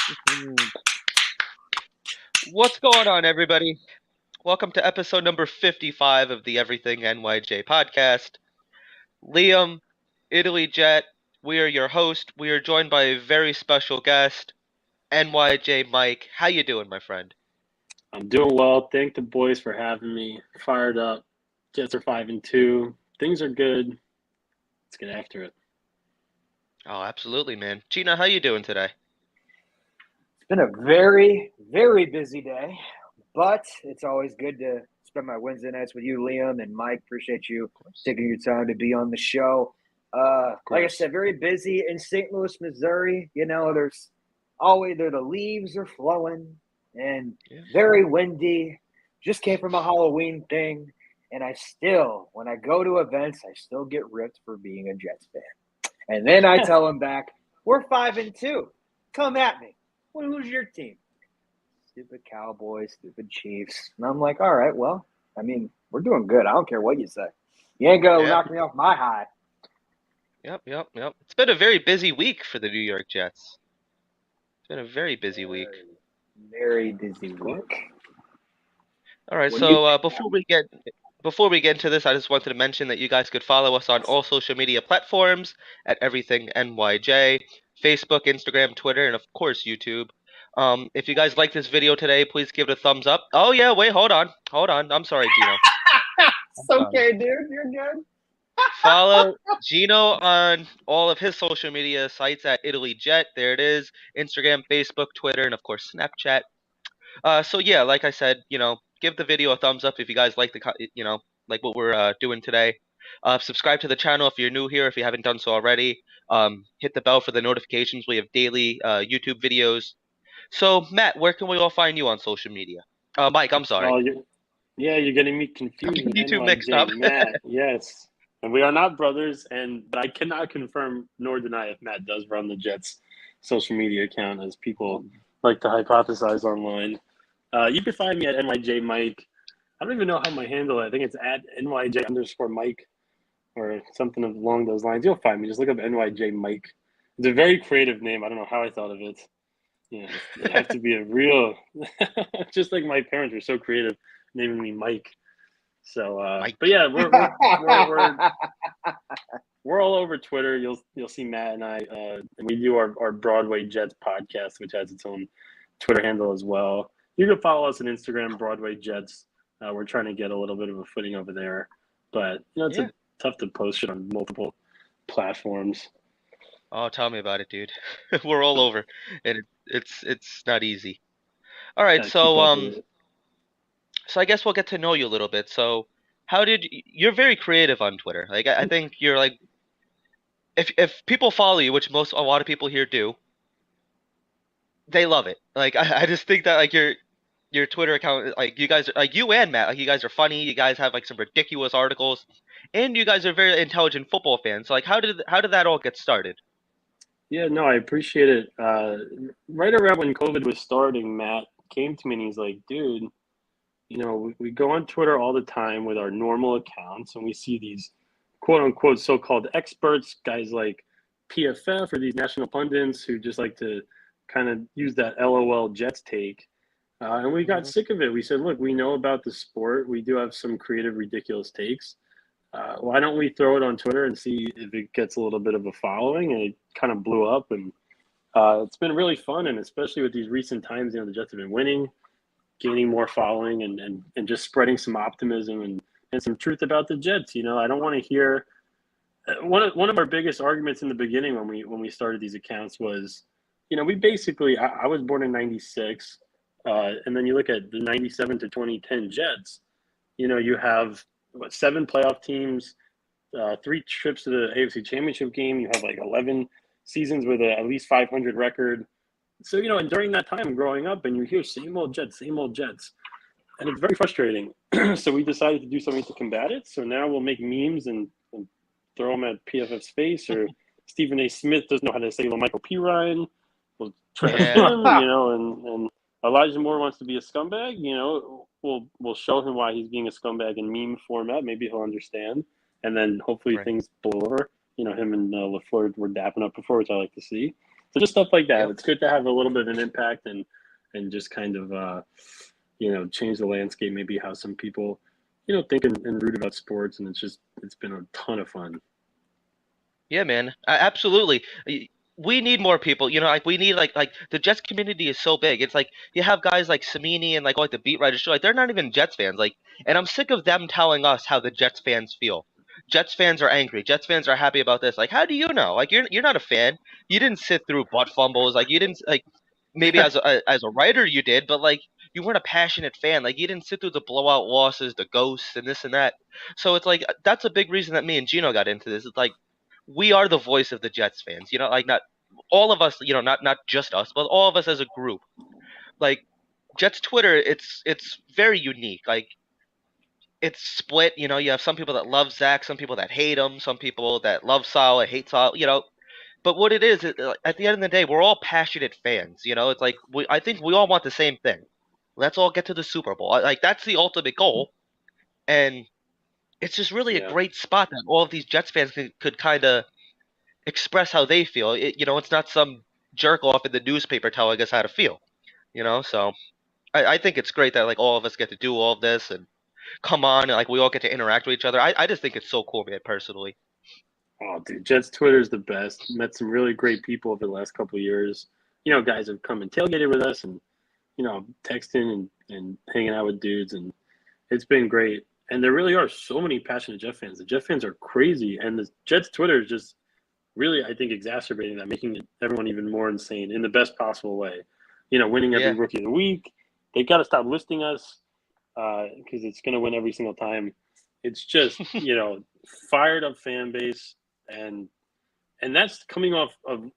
Mm. What's going on, everybody? Welcome to episode number 55 of the Everything NYJ podcast. Liam, Italy Jet, we are your host. We are joined by a very special guest, NYJ Mike. How you doing, my friend? I'm doing well. Thank the boys for having me. Fired up. Jets are 5-2. Things are good. Let's get after it. Oh, absolutely, man. Gina, how you doing today? It's been a very, very busy day, but it's always good to spend my Wednesday nights with you, Liam and Mike. Appreciate you Of course. taking your time to be on the show. Like I said, very busy in St. Louis, Missouri. You know, there's always the leaves are flowing and Yeah. very windy. Just came from a Halloween thing, and I still, when I go to events, I still get ripped for being a Jets fan. And then I tell them back, we're 5-2. Come at me. Well, who's your team? Stupid Cowboys, stupid Chiefs. And I'm like, all right, well, I mean, we're doing good. I don't care what you say. You ain't gonna Yep. knock me off my high. Yep. It's been a very busy week for the New York Jets. It's been a very busy week. Very busy week. All right, What do so you before we get into this, I just wanted to mention that you guys could follow us on all social media platforms at Everything NYJ, Facebook, Instagram, Twitter, and of course YouTube. If you guys like this video today, please give it a thumbs up. Oh yeah, wait, hold on. I'm sorry, Gino. It's okay, dude. You're good. Follow Gino on all of his social media sites at Italy Jet. There it is. Instagram, Facebook, Twitter, and of course Snapchat. So yeah, like I said, give the video a thumbs up if you guys like like what we're doing today. Subscribe to the channel if you're new here, if you haven't done so already. Hit the bell for the notifications. We have daily YouTube videos. So Matt, where can we all find you on social media? Mike, I'm sorry. Oh, you're getting me I'm confused getting with you two mixed up. NYJ. Matt, yes. And we are not brothers, but I cannot confirm nor deny if Matt does run the Jets social media account, as people like to hypothesize online. You can find me at NYJ Mike. I don't even know how my handle is. I think it's at NYJ underscore Mike or something along those lines. You'll find me. Just look up NYJ Mike. It's a very creative name. I don't know how I thought of it. Yeah, it have to be a real, just like my parents were so creative naming me Mike. So, Mike. but yeah, we're all over Twitter. You'll see Matt and I, and we do our Broadway Jets podcast, which has its own Twitter handle as well. You can follow us on Instagram, Broadway Jets. We're trying to get a little bit of a footing over there, but it's Yeah. tough to post shit on multiple platforms. Oh, tell me about it, dude. We're all over, and it's not easy. All right, Gotta keep so up with it. so I guess we'll get to know you a little bit. So, you're very creative on Twitter. Like I think you're like if people follow you, which a lot of people here do, they love it. Like I just think that like your Twitter account, like you guys, like you and Matt, like you guys are funny. You guys have like some ridiculous articles, and you guys are very intelligent football fans. So like how did that all get started? Yeah, no, I appreciate it. Right around when COVID was starting, Matt came to me and he's like, dude, we go on Twitter all the time with our normal accounts and we see these quote unquote so-called experts, guys like PFF or these national pundits who just like to kind of use that LOL Jets take. And we got Mhm. sick of it. We said, look, we know about the sport. We do have some creative, ridiculous takes. Why don't we throw it on Twitter and see if it gets a little bit of a following? And it kind of blew up, and it's been really fun. And especially with these recent times, the Jets have been winning, gaining more following, and just spreading some optimism and some truth about the Jets. I don't want to hear one of our biggest arguments in the beginning when we started these accounts was, we basically I was born in '96, and then you look at the '97 to 2010 Jets. You have what, 7 playoff teams, 3 trips to the AFC Championship game. You have like 11 seasons with at least 500 record. So, and during that time growing up, and you hear same old Jets, and it's very frustrating. So we decided to do something to combat it. So now we'll make memes and throw them at PFF's face, or Stephen A. Smith doesn't know how to say Michael P. Ryan. We'll trash Yeah, him, and Elijah Moore wants to be a scumbag. We'll show him why he's being a scumbag in meme format. Maybe he'll understand, and then hopefully right. things blow over. Him and LaFleur were dapping up before, which I like to see. So just stuff like that. Yep. It's good to have a little bit of an impact and just kind of change the landscape. Maybe how some people think and root about sports, and it's been a ton of fun. Yeah, man. Absolutely. We need more people. Like we need like the Jets community is so big. It's like you have guys like Samini and like the beat writers. Like they're not even Jets fans. Like, and I'm sick of them telling us how the Jets fans feel. Jets fans are angry. Jets fans are happy about this. Like, how do you know? Like, you're not a fan. You didn't sit through butt fumbles. Like, you didn't like maybe as a writer you did, but like you weren't a passionate fan. Like, you didn't sit through the blowout losses, the ghosts, and this and that. So it's like that's a big reason that me and Gino got into this. It's like we are the voice of the Jets fans. Like not all of us, not just us, but all of us as a group. Like Jets Twitter, it's very unique. Like it's split. You have some people that love Zach, some people that hate him, some people that love Sal and hate Sal. But what it is, at the end of the day, we're all passionate fans. It's like I think we all want the same thing. Let's all get to the Super Bowl. Like that's the ultimate goal, and it's just really a Yeah. great spot that all of these Jets fans could kind of express how they feel. It's not some jerk off in the newspaper telling us how to feel. So I think it's great that like all of us get to do all of this and come on, and like we all get to interact with each other. I just think it's so cool, man, personally. Oh, dude, Jets Twitter is the best. Met some really great people over the last couple of years. Guys have come and tailgated with us and, texting and hanging out with dudes. And it's been great. And there really are so many passionate Jet fans. The Jet fans are crazy. And the Jets Twitter is just really, I think, exacerbating that, making everyone even more insane in the best possible way. Winning every Yeah, rookie of the week. They got to stop listing us because it's going to win every single time. It's just, fired up fan base. And that's coming off of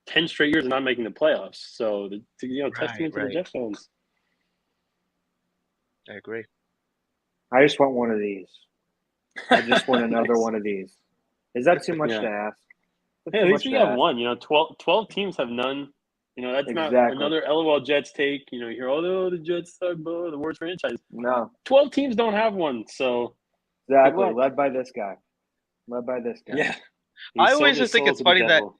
10 straight years of not making the playoffs. So, right, testament to the right. Jet fans. I agree. I just want one of these. I just want another Nice. one of these. Is that too much Yeah. to ask? That's Hey, too at least much we to have ask. one. 12 teams have none. That's not Exactly. another LOL Jets take. You hear, oh, the Jets are the worst franchise. No, 12 teams don't have one. So, good exactly. luck. Led by this guy. Led by this guy. Yeah. He I sold always his just think soul it's to the funny that devil.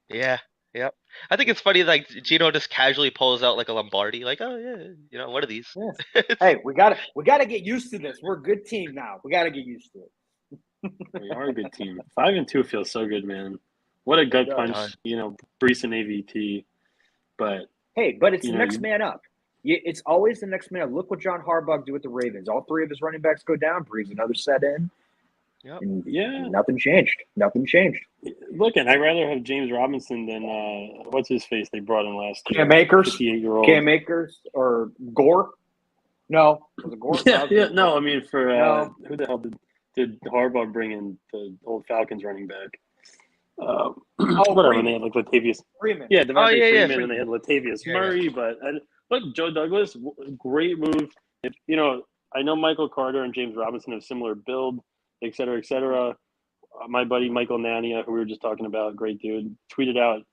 yeah, yep. I think it's funny like Gino just casually pulls out like a Lombardi, like oh yeah, what are these? Yeah. Hey, we gotta get used to this. We're a good team now. We gotta get used to it. We are a good team. 5-2 feels so good, man. What a gut does. punch, Brees and AVT. But Hey, but it's next you man up. It's always the next man up. Look what John Harbaugh did with the Ravens. All three of his running backs go down. Brings another set in. Yep. And yeah. nothing changed. Nothing changed. Look, and I'd rather have James Robinson than what's his face they brought in last year. Cam Akers? 58-year-old. Cam Akers or Gore? No. Was it Gore? Yeah. No, I mean for No. who the hell did Harbaugh bring in the old Falcons running back? Whatever. And they had like Latavius. Freeman. Yeah, Devontae yeah, Freeman, and they had Latavius Murray. But look, Joe Douglas, great move. If, I know Michael Carter and James Robinson have similar build, et cetera, et cetera. My buddy Michael Nania, who we were just talking about, great dude, tweeted out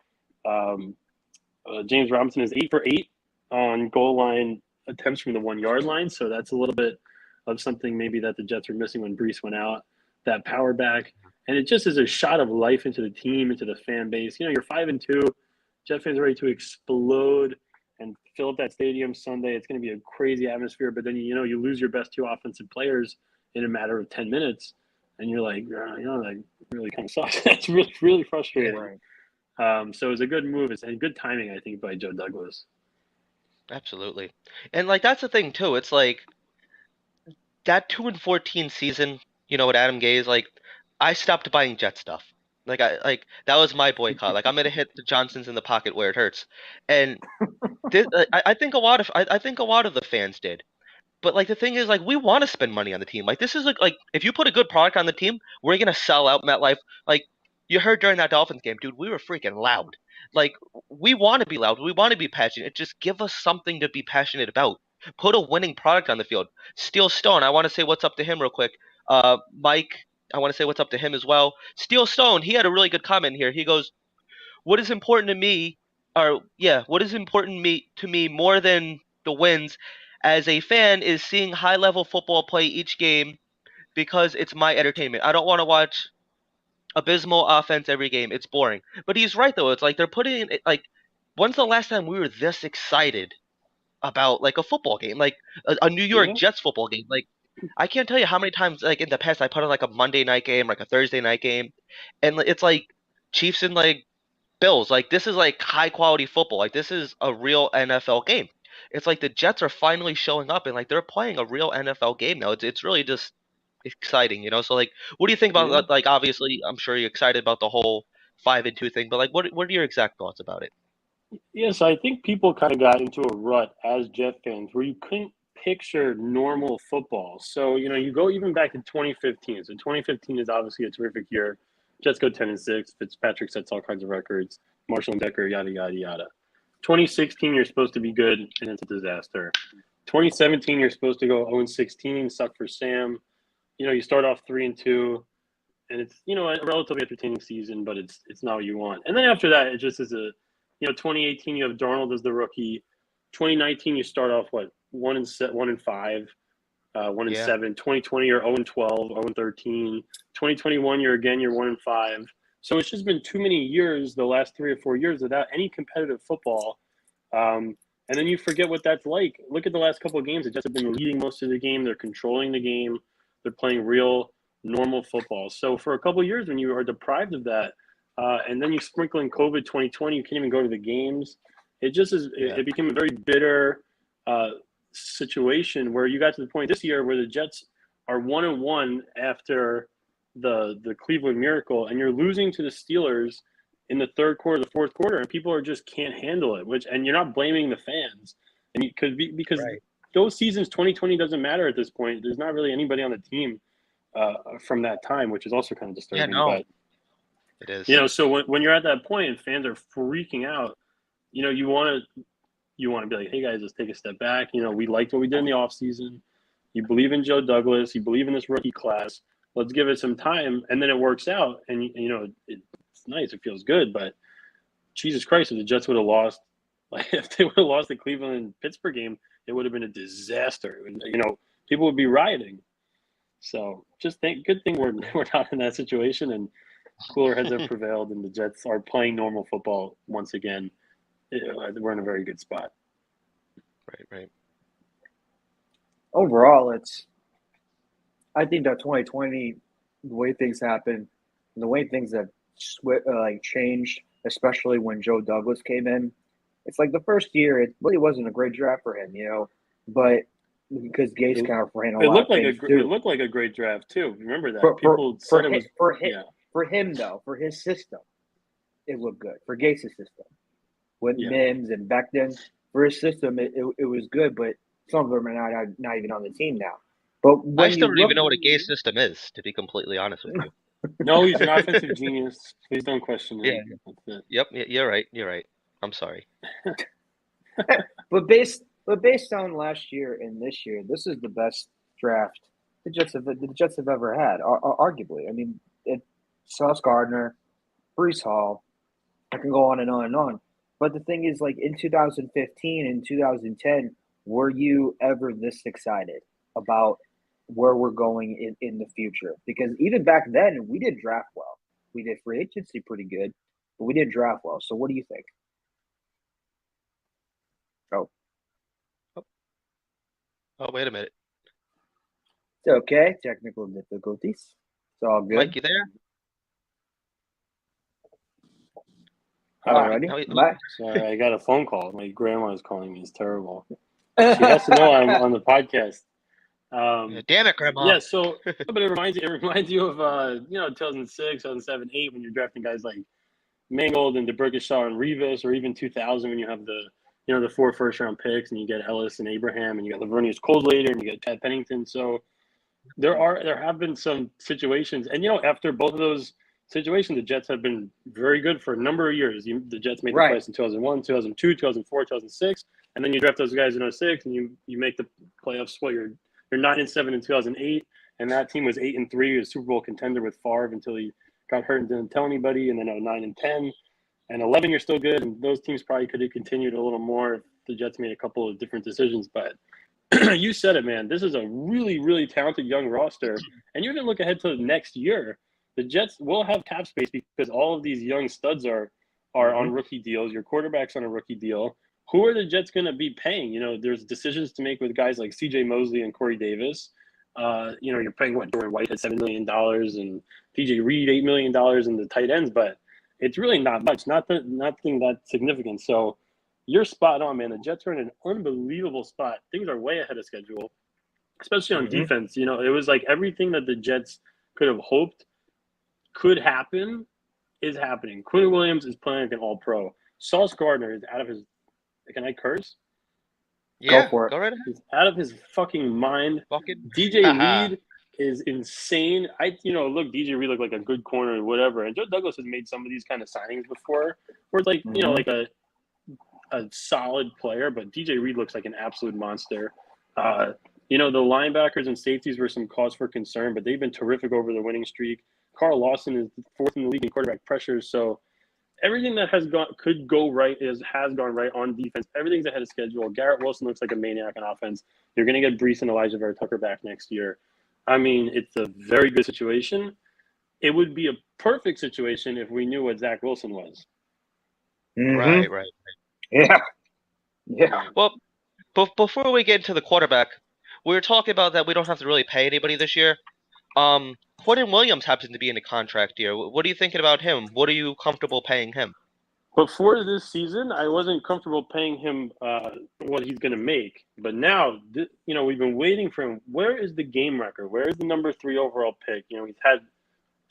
James Robinson is 8 for 8 on goal line attempts from the 1 yard line. So that's a little bit of something maybe that the Jets were missing when Brees went out. That power back. And it just is a shot of life into the team, into the fan base. You're 5-2. Jet fans are ready to explode and fill up that stadium Sunday. It's going to be a crazy atmosphere. But then, you lose your best two offensive players in a matter of 10 minutes. And you're like, that really kind of sucks. That's really, really frustrating. Right. So it was a good move. It's a good timing, I think, by Joe Douglas. Absolutely. And like that's the thing too. It's like that 2-14 season, with Adam Gase, like I stopped buying Jet stuff. Like that was my boycott. Like I'm gonna hit the Johnsons in the pocket where it hurts. And I think a lot of I think a lot of the fans did. But like the thing is, like we want to spend money on the team. Like this is like if you put a good product on the team, we're gonna sell out MetLife. Like you heard during that Dolphins game, dude, we were freaking loud. Like we want to be loud, we want to be passionate. Just give us something to be passionate about. Put a winning product on the field. Steel Stone, I want to say what's up to him real quick. Mike, I want to say what's up to him as well. Steel Stone, he had a really good comment here. He goes, "What is important to me, or yeah, what is important to me more than the wins as a fan is seeing high level football play each game because it's my entertainment. I don't want to watch abysmal offense every game. It's boring. But he's right though. It's like they're putting in like, when's the last time we were this excited about like a football game, like a New York Yeah. Jets football game? Like I can't tell you how many times like in the past I put on like a Monday night game, like a Thursday night game, and it's like Chiefs and like Bills. Like this is like high quality football. Like this is a real NFL game. It's like the Jets are finally showing up and like they're playing a real NFL game now. It's really just exciting, you know. So like, what do you think about Yeah. like? Obviously, I'm sure you're excited about the whole 5-2 thing, but like, what are your exact thoughts about it? Yes, I think people kind of got into a rut as Jet fans where you couldn't picture normal football. So, you go even back to 2015. So 2015 is obviously a terrific year. Jets go 10-6. Fitzpatrick sets all kinds of records. Marshall and Decker, yada, yada, yada. 2016, you're supposed to be good, and it's a disaster. 2017, you're supposed to go 0-16, suck for Sam. You start off 3-2, and it's a relatively entertaining season, but it's not what you want. And then after that, it just is 2018 you have Darnold as the rookie. 2019 you start off 1-5, Yeah, 1-7. 2020 you're 0-12, 0-13. 2021 you're 1-5. So it's just been too many years, the last 3 or 4 years, without any competitive football. And then you forget what that's like. Look at the last couple of games. The Jets have been leading most of the game. They're controlling the game. They're playing real normal football. So for a couple of years, when you are deprived of that, and then you sprinkle in COVID 2020, you can't even go to the games. It just is. yeah, It became a very bitter situation where you got to the point this year where the Jets are 1-1 after the Cleveland Miracle, and you're losing to the Steelers in the third quarter, the fourth quarter, and people are just can't handle it. And you're not blaming the fans, and because right. those seasons 2020 doesn't matter at this point. There's not really anybody on the team from that time, which is also kind of Yeah, disturbing. no, But it is. so when you're at that point and fans are freaking out, you want to be like, hey guys, let's take a step back. We liked what we did in the offseason. You believe in Joe Douglas. You believe in this rookie class. Let's give it some time, and then it works out. And it's nice. It feels good. But Jesus Christ, if the Jets would have lost, like if they would have lost the Cleveland and Pittsburgh game, it would have been a disaster. People would be rioting. So good thing we're not in that situation, and cooler heads have prevailed, and the Jets are playing normal football once again. We're in a very good spot. Right, right. Overall, I think that 2020, the way things happened, the way things have changed, especially when Joe Douglas came in. It's like the first year, it really wasn't a great draft for him, but because Gase It, kind of ran a it lot looked of like things too. it looked like a great draft too. Remember that For people for said it him, was. for him, Yeah, for him though, for his system, it looked good. For Gase's system, with yeah. Mims and back then, for his system, it was good. But some of them are not even on the team now. But I when still you don't look, even know what a gay system is, to be completely honest with you. No, he's an offensive genius. Please don't question Yeah. him. That's it. Yep. You're right. You're right. I'm sorry. but based on last year and this year, this is the best draft the Jets have ever had, arguably. I mean, Sauce Gardner, Brees Hall. I can go on and on and on. But the thing is, like in 2015 and 2010, were you ever this excited about where we're going in the future? Because even back then, we did draft well. We did free agency pretty good, but we did draft well. So what do you think? Oh, Oh, oh, wait a minute. it's okay. Technical difficulties. It's all Mike, good. you there? Alrighty. No, Bye. Sorry, I got a phone call. My grandma is calling me. It's terrible. She has to know I'm on the podcast. damn it, Grandma. Yeah, but it reminds you of 2006, 2007, 8 when you're drafting guys like Mangold and DeBerkshire and Revis, or even 2000 when you have the 4 first-round picks and you get Ellis and Abraham and you got Lavernius Coles later and you get Ted Pennington. So there have been some situations, and after both of those situations, the Jets have been very good for a number of years. The Jets made the Right. playoffs in 2001, 2002, 2004, 2006, and then you draft those guys in 2006, and you make the playoffs. Well, you're 9-7 in 2008, and that team was 8-3, a Super Bowl contender with Favre until he got hurt and didn't tell anybody, and then 9-10. And 11, you're still good, and those teams probably could have continued a little more if the Jets made a couple of different decisions. But you said it, man. This is a really, really talented young roster. And you even look ahead to the next year. The Jets will have cap space because all of these young studs are on rookie deals. Your quarterback's on a rookie deal. Who are the Jets going to be paying? You know, there's decisions to make with guys like C.J. Mosley and Corey Davis. You know, you're paying Jordan Whitehead $7 million and DJ Reed $8 million in the tight ends, but it's really not much, nothing that significant. So you're spot on, man. The Jets are in an unbelievable spot. Things are way ahead of schedule, especially on defense. You know, it was like everything that the Jets could have hoped could happen is happening. Quinn Williams is playing like an all-pro. Sauce Gardner is out of his – can I curse? Yeah, Go for it. go right ahead. He's out of his fucking mind. Fucking DJ Reed is insane. Look, DJ Reed looked like a good corner and whatever. And Joe Douglas has made some of these kind of signings before where it's like, you know, like a solid player, but DJ Reed looks like an absolute monster. You know, the linebackers and safeties were some cause for concern, but they've been terrific over the winning streak. Carl Lawson is fourth in the league in quarterback pressures. So everything that could go right has gone right on defense. Everything's ahead of schedule. Garrett Wilson looks like a maniac on offense. You're going to get Brees and Elijah Vera Tucker back next year. I mean, it's a very good situation. It would be a perfect situation if we knew what Zach Wilson was. Right. Yeah. Well, before we get into the quarterback, we were talking about that we don't have to really pay anybody this year. Quentin Williams happens to be in a contract year. What are you thinking about him? What are you comfortable paying him? Before this season, I wasn't comfortable paying him what he's going to make. But now, you know, we've been waiting for him. Where is the game record? Where is the number 3 overall pick? You know, he's had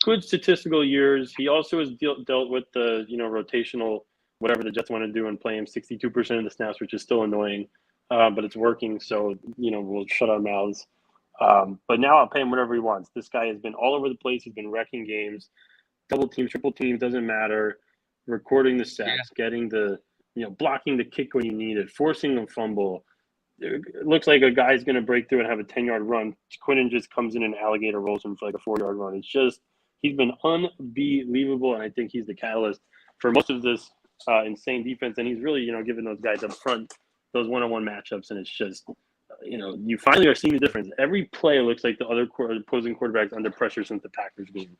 good statistical years. He also has dealt with the, you know, rotational, whatever the Jets want to do and play him 62% of the snaps, which is still annoying. But it's working. So, you know, we'll shut our mouths. But now I'll pay him whatever he wants. This guy has been all over the place. He's been wrecking games. Double team, triple team, doesn't matter. Recording the sacks, getting the, you know, blocking the kick when you need it, forcing a fumble. It looks like a guy's going to break through and have a 10-yard run. Quinton just comes in and alligator rolls him for like a 4-yard run. It's just, he's been unbelievable, and I think he's the catalyst for most of this insane defense. And he's really, you know, giving those guys up front those one-on-one matchups, and it's just, you know, you finally are seeing the difference. Every play looks like the other opposing quarterback's under pressure since the Packers game.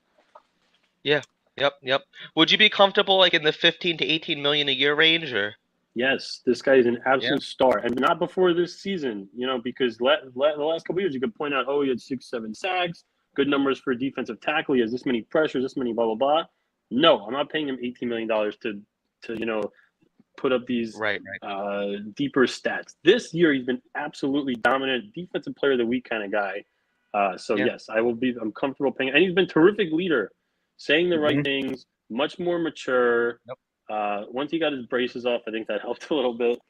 Yeah. Yep. Would you be comfortable like in the 15 to 18 million a year range, or? Yes, this guy is an absolute star, and not before this season, you know, because the last couple of years you could point out, oh, he had 6-7 sacks, good numbers for a defensive tackle, he has this many pressures, this many blah blah blah. No, I'm not paying him $18 million to you know, put up these deeper stats. This year he's been absolutely dominant, defensive player of the week kind of guy. Yes, I'm comfortable paying, and he's been terrific leader, saying the right things, much more mature. Once he got his braces off, I think that helped a little bit.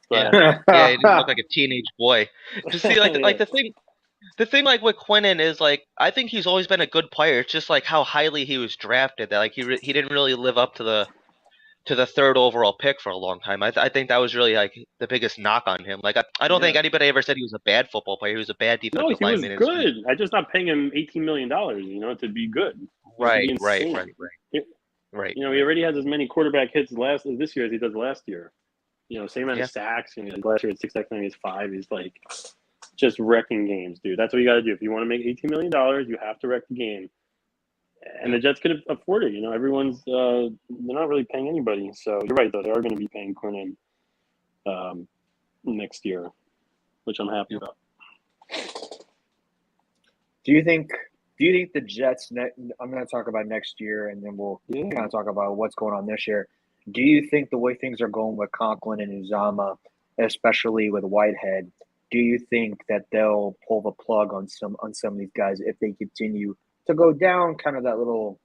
But, yeah, he didn't look like a teenage boy. Just see, like the thing like with Quinnen is like I think he's always been a good player. It's just like how highly he was drafted that like he didn't really live up to the 3rd overall pick for a long time. I think that was really like the biggest knock on him. Like I don't think anybody ever said he was a bad football player. He was a bad defensive lineman. No, he was good. I'm just not paying him $18 million, you know, to be good. Right. You know, he already has as many quarterback hits this year as he does last year. You know, same amount of sacks. You know, last year he had 6 sacks, now he has 5. He's like just wrecking games, dude. That's what you got to do. If you want to make $18 million, you have to wreck the game. And the Jets could afford it. You know, everyone's they're not really paying anybody. So you're right, though. They are going to be paying Quinnen next year, which I'm happy about. Do you think the Jets? I'm going to talk about next year, and then we'll kind of talk about what's going on this year. Do you think the way things are going with Conklin and Uzama, especially with Whitehead, do you think that they'll pull the plug on some of these guys if they continue to go down kind of that little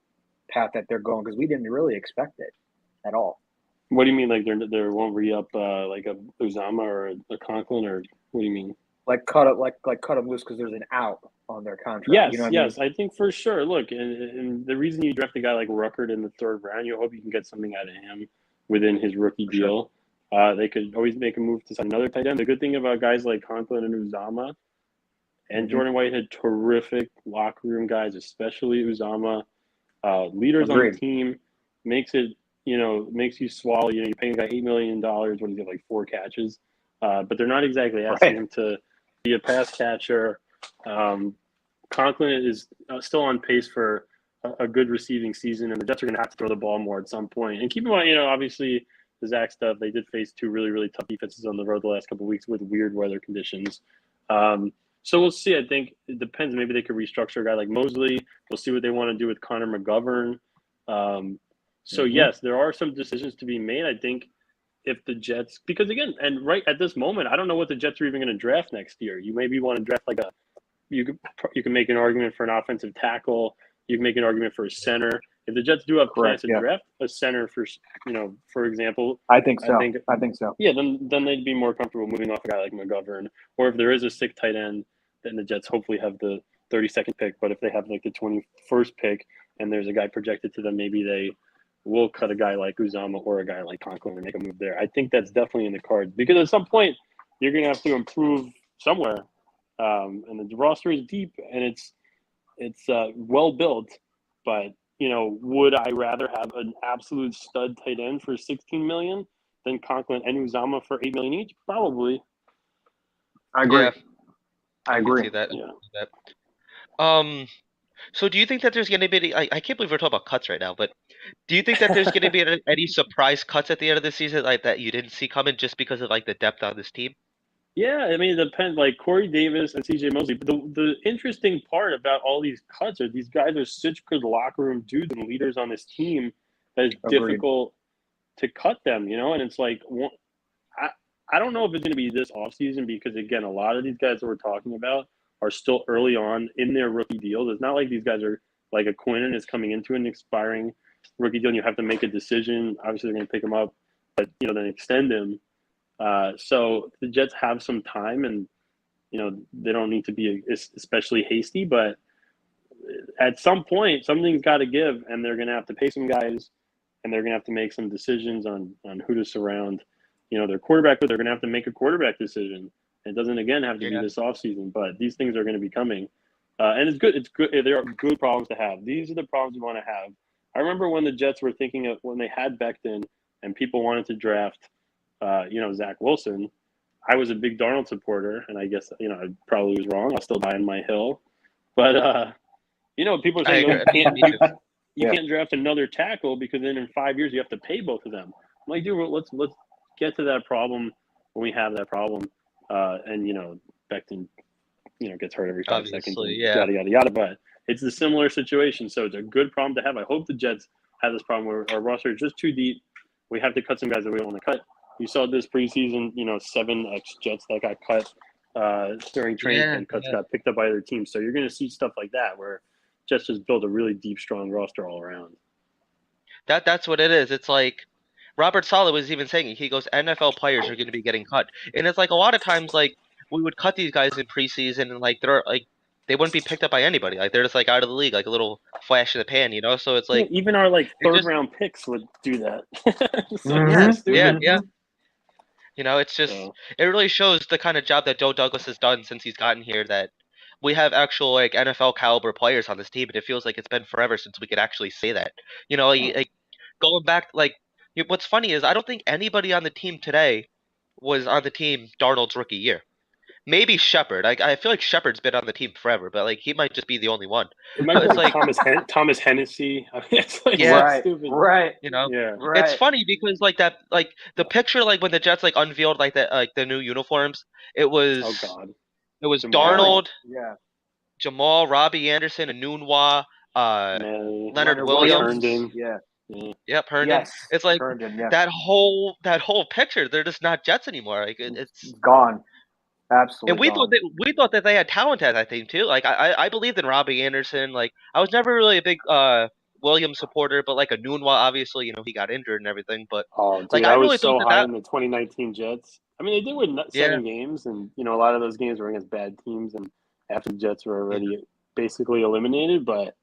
path that they're going? Because we didn't really expect it at all. What do you mean, like they won't re-up like a Uzama or a Conklin, or what do you mean? Like cut them loose because there's an out on their contract. Yes, you know what I mean? I think for sure. Look, and the reason you draft a guy like Ruckert in the 3rd round, you hope you can get something out of him within his rookie deal. They could always make a move to sign another tight end. The good thing about guys like Conklin and Uzama and Jordan Whitehead, terrific locker room guys, especially Uzama, leaders on the team, makes you swallow. You know, you're paying a guy $8 million when he's got like 4 catches, but they're not exactly asking him to be a pass catcher. Conklin is still on pace for a good receiving season, and the Jets are going to have to throw the ball more at some point. And keep in mind, obviously the Zach stuff, they did face two really, really tough defenses on the road the last couple of weeks with weird weather conditions. So we'll see. I think it depends. Maybe they could restructure a guy like Mosley. We'll see what they want to do with Connor McGovern. Yes, there are some decisions to be made. I think if the Jets, because again, and right at this moment, I don't know what the Jets are even going to draft next year. You maybe want to draft you can make an argument for an offensive tackle. You can make an argument for a center. If the Jets do have plans to draft a center for example, I think so. Yeah, then they'd be more comfortable moving off a guy like McGovern. Or if there is a sick tight end, then the Jets hopefully have the 32nd pick. But if they have like the 21st pick and there's a guy projected to them, maybe they will cut a guy like Uzama or a guy like Conklin and make a move there. I think that's definitely in the cards because at some point you're going to have to improve somewhere. And the roster is deep and it's well built, but would I rather have an absolute stud tight end for $16 million than Conklin and Uzama for $8 million each? Probably. I agree. Yeah, I agree. see that. Yeah. So do you think that there's going to be I can't believe we're talking about cuts right now, but do you think that there's going to be any surprise cuts at the end of the season like that you didn't see coming just because of like the depth on this team? Yeah, I mean, it depends. Like Corey Davis and CJ Mosley. But the interesting part about all these cuts are these guys are such good locker room dudes and leaders on this team that it's difficult to cut them, And it's like, I don't know if it's going to be this offseason because, again, a lot of these guys that we're talking about are still early on in their rookie deals. It's not like these guys are like a Quinn is coming into an expiring rookie deal and you have to make a decision. Obviously, they're going to pick him up, but, then extend him. So the Jets have some time and, they don't need to be especially hasty, but at some point, something's got to give and they're going to have to pay some guys and they're going to have to make some decisions on who to surround, their quarterback with. They're going to have to make a quarterback decision. It doesn't, again, have to be this offseason, but these things are going to be coming. And it's good. It's good. There are good problems to have. These are the problems you want to have. I remember when the Jets were thinking of when they had Becton and people wanted to draft Zach Wilson. I was a big Darnold supporter, and I guess I probably was wrong. I'll still die on my hill, but people are saying you can't draft another tackle because then in 5 years you have to pay both of them. I'm like, dude, let's get to that problem when we have that problem. And Becton, gets hurt every 5 seconds. Yada yada yada. But it's a similar situation, so it's a good problem to have. I hope the Jets have this problem where our roster is just too deep. We have to cut some guys that we don't want to cut. You saw this preseason, 7 ex-Jets that got cut during training camp. Cuts got picked up by other teams. So you're going to see stuff like that where Jets just build a really deep, strong roster all around. That's what it is. It's like Robert Saleh was even saying, he goes, NFL players are going to be getting cut. And it's like a lot of times, like, we would cut these guys in preseason and, like, they wouldn't be picked up by anybody. Like, they're just, like, out of the league, like a little flash in the pan, So it's like... even our, third-round picks would do that. Yeah. It's just, it really shows the kind of job that Joe Douglas has done since he's gotten here, that we have actual, like, NFL caliber players on this team, and it feels like it's been forever since we could actually say that. Like, going back, like, what's funny is I don't think anybody on the team today was on the team Darnold's rookie year. Maybe Shepard. I feel like Shepard's been on the team forever, but, like, he might just be the only one. It might be like Thomas Hennessy. I mean, it's like stupid. Right. It's funny because the picture, like when the Jets unveiled the new uniforms, it was Darnold, Jamal, Robbie Anderson, Anunwa, Leonard Williams, Herndon. Yep, Herndon. Yes, it's like Herndon, that whole picture. They're just not Jets anymore. Like it's gone. Absolutely. And we thought that they had talent at that team too. Like I believed in Robbie Anderson. Like I was never really a big Williams supporter, but like Anunwa, obviously, he got injured and everything. But dude, I really was so high in the 2019 Jets. I mean, they did win 7 games, and a lot of those games were against bad teams, and after the Jets were already basically eliminated. But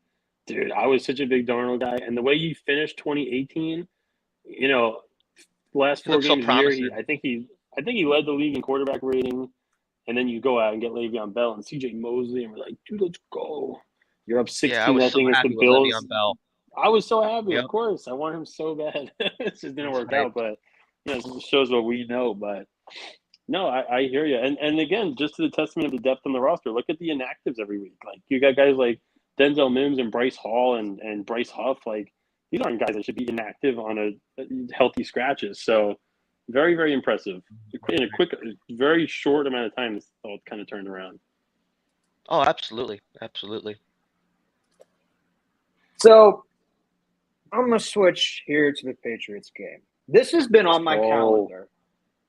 dude, I was such a big Darnold guy, and the way you finished 2018, last 4 games of the year, I think he led the league in quarterback rating. And then you go out and get Le'Veon Bell and CJ Mosley, and we're like, dude, let's go. You're up 16-0 against the Bills. I was so happy, of course. I want him so bad. It just didn't work out, but it shows what we know. But no, I hear you. And again, just to the testament of the depth on the roster, look at the inactives every week. Like you got guys like Denzel Mims and Bryce Hall and Bryce Huff, like these aren't guys that should be inactive on a healthy scratches. So very, very impressive. In a quick, very short amount of time, it's all kind of turned around. Oh, absolutely, absolutely. So I'm gonna switch here to the Patriots game. This has been on my calendar.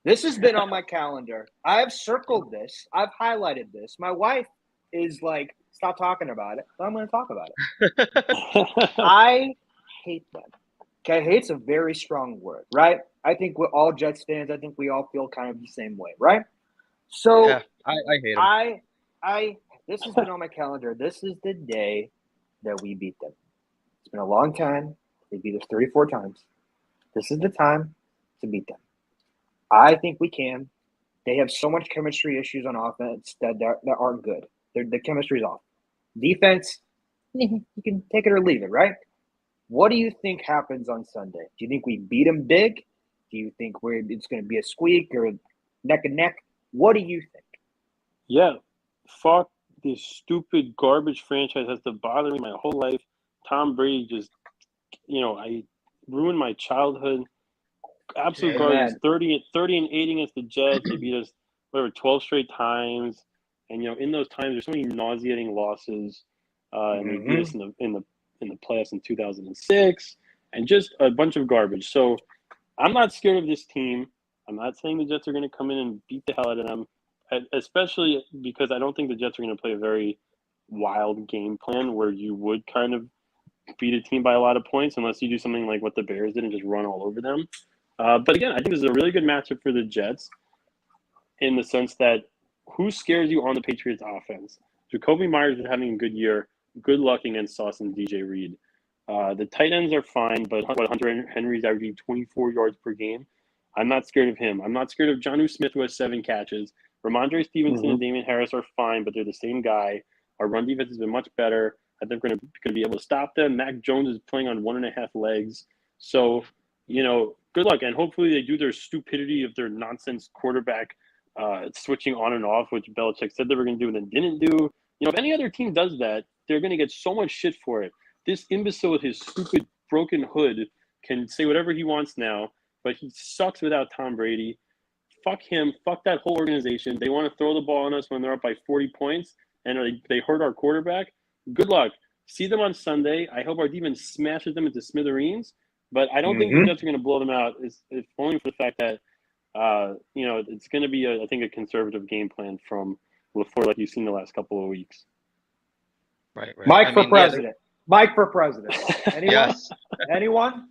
This has been on my calendar. I've circled this. I've highlighted this. My wife is like, stop talking about it. So I'm going to talk about it. I hate them. Okay, hate's a very strong word, right? I think we're all Jets fans. I think we all feel kind of the same way, right? So Yeah, I hate them. This has been on my calendar. This is the day that we beat them. It's been a long time. They beat us 34 times. This is the time to beat them. I think we can. They have so much chemistry issues on offense that aren't good. The chemistry's off. Defense, you can take it or leave it, right? What do you think happens on Sunday? Do you think we beat them big? Do you think it's going to be a squeak or neck and neck? What do you think? Yeah, fuck this stupid garbage franchise has to bother me my whole life. Tom Brady just, I ruined my childhood. Absolute garbage. 30-8 against the Jets. They beat us 12 straight times, and in those times there's so many nauseating losses. And they beat us in the playoffs in 2006, and just a bunch of garbage. So I'm not scared of this team. I'm not saying the Jets are going to come in and beat the hell out of them, especially because I don't think the Jets are going to play a very wild game plan where you would kind of beat a team by a lot of points unless you do something like what the Bears did and just run all over them. But again, I think this is a really good matchup for the Jets in the sense that who scares you on the Patriots offense? Jacoby Myers is having a good year. Good luck against Sauce and DJ Reed. The tight ends are fine, but Hunter Henry's averaging 24 yards per game. I'm not scared of him. I'm not scared of Jonnu Smith, who has 7 catches. Ramondre Stevenson and Damian Harris are fine, but they're the same guy. Our run defense has been much better. I think we're going to be able to stop them. Mac Jones is playing on 1.5 legs. So, good luck. And hopefully they do their stupidity of their nonsense quarterback switching on and off, which Belichick said they were going to do and then didn't do. If any other team does that, they're going to get so much shit for it. This imbecile with his stupid broken hood can say whatever he wants now, but he sucks without Tom Brady. Fuck him. Fuck that whole organization. They want to throw the ball on us when they're up by 40 points, and they hurt our quarterback. Good luck. See them on Sunday. I hope our defense smashes them into smithereens, but I don't think the Jets are going to blow them out. It's only for the fact that, it's going to be, I think, a conservative game plan from LaFleur like you've seen the last couple of weeks. Right. Mike for president. Mike for president. Anyone? Yes. Anyone?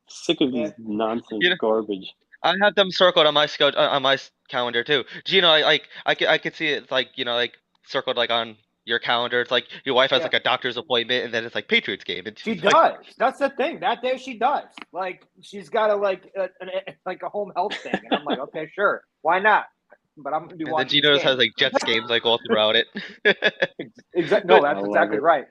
Sick of these nonsense garbage. I have them circled on my calendar too. Gino, I could see it like circled like on your calendar. It's like your wife has like a doctor's appointment, and then it's like Patriots game. And she does. That's the thing. That day she does. Like she's got a home health thing, and I'm like, okay, sure, why not? But I'm gonna be watching. And then Gino has like Jets games like all throughout it. Exactly. No, that's exactly right.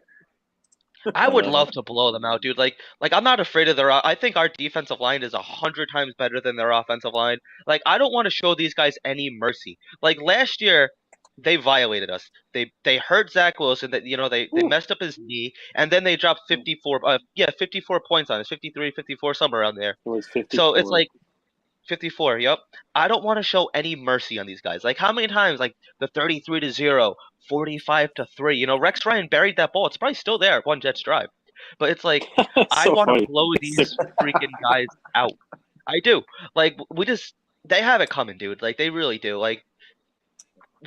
I would love to blow them out, dude. Like I'm not afraid of their. I think our defensive line is 100 times better than their offensive line. Like I don't want to show these guys any mercy. Like last year, they violated us. They hurt Zach Wilson. That they messed up his knee, and then they dropped 54. 54 points on us. 53, 54, somewhere around there. It was 54. So it's like 54. Yep. I don't want to show any mercy on these guys. Like how many times, like the 33-0, 45-3. Rex Ryan buried that ball. It's probably still there. One Jets drive, but it's like I want to blow these freaking guys out. I do. Like they have it coming, dude. Like they really do. Like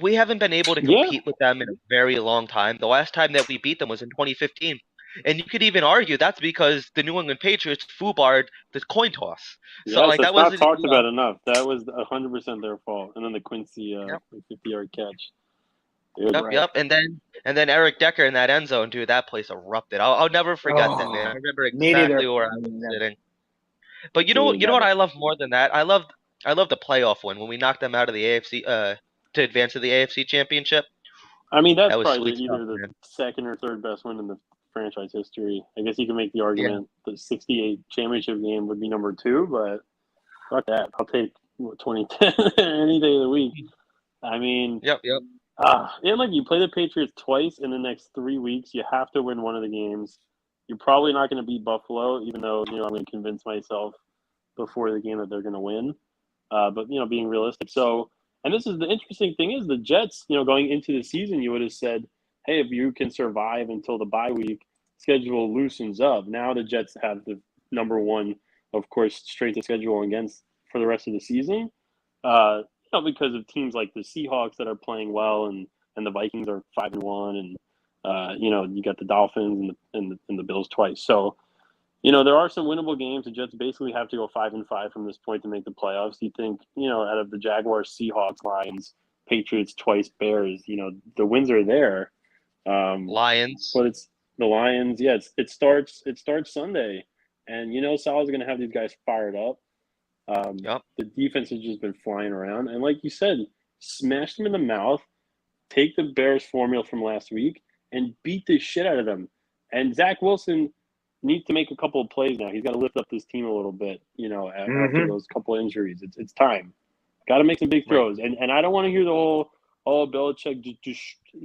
we haven't been able to compete with them in a very long time. The last time that we beat them was in 2015. And you could even argue that's because the New England Patriots foobarred the coin toss. So yes, that was not talked about enough. That was 100% their fault. And then the Quincy 50-yard catch. Dude, yep. And then Eric Decker in that end zone, dude. That place erupted. I'll never forget that, man. I remember exactly where I was sitting. But you know what I love more than that? I love the playoff win when we knocked them out of the AFC to advance to the AFC Championship. I mean, that's probably either the second or third best win in the franchise history. I guess you can make the argument the 68 championship game would be number 2, but fuck that. I'll take 2010 any day of the week. I mean, yep. And like you play the Patriots twice in the next 3 weeks. You have to win one of the games. You're probably not going to beat Buffalo, even though I'm going to convince myself before the game that they're going to win. But being realistic. So, and this is the interesting thing is the Jets. Going into the season, you would have said, "Hey, if you can survive until the bye week, schedule loosens up." Now the Jets have the number one, of course, strength of schedule against for the rest of the season. Because of teams like the Seahawks that are playing well, and the Vikings are 5-1, and you got the Dolphins and the Bills twice. So, there are some winnable games. The Jets basically have to go 5-5 from this point to make the playoffs. You think, out of the Jaguars, Seahawks, Lions, Patriots twice, Bears, the wins are there. Lions. But it's the Lions. Yeah, it starts Sunday, and Salah's going to have these guys fired up. Yep. The defense has just been flying around. And like you said, smash them in the mouth, take the Bears formula from last week, and beat the shit out of them. And Zach Wilson needs to make a couple of plays now. He's got to lift up this team a little bit, after those couple of injuries. It's time. Got to make some big throws. Right. And I don't want to hear the whole, Belichick.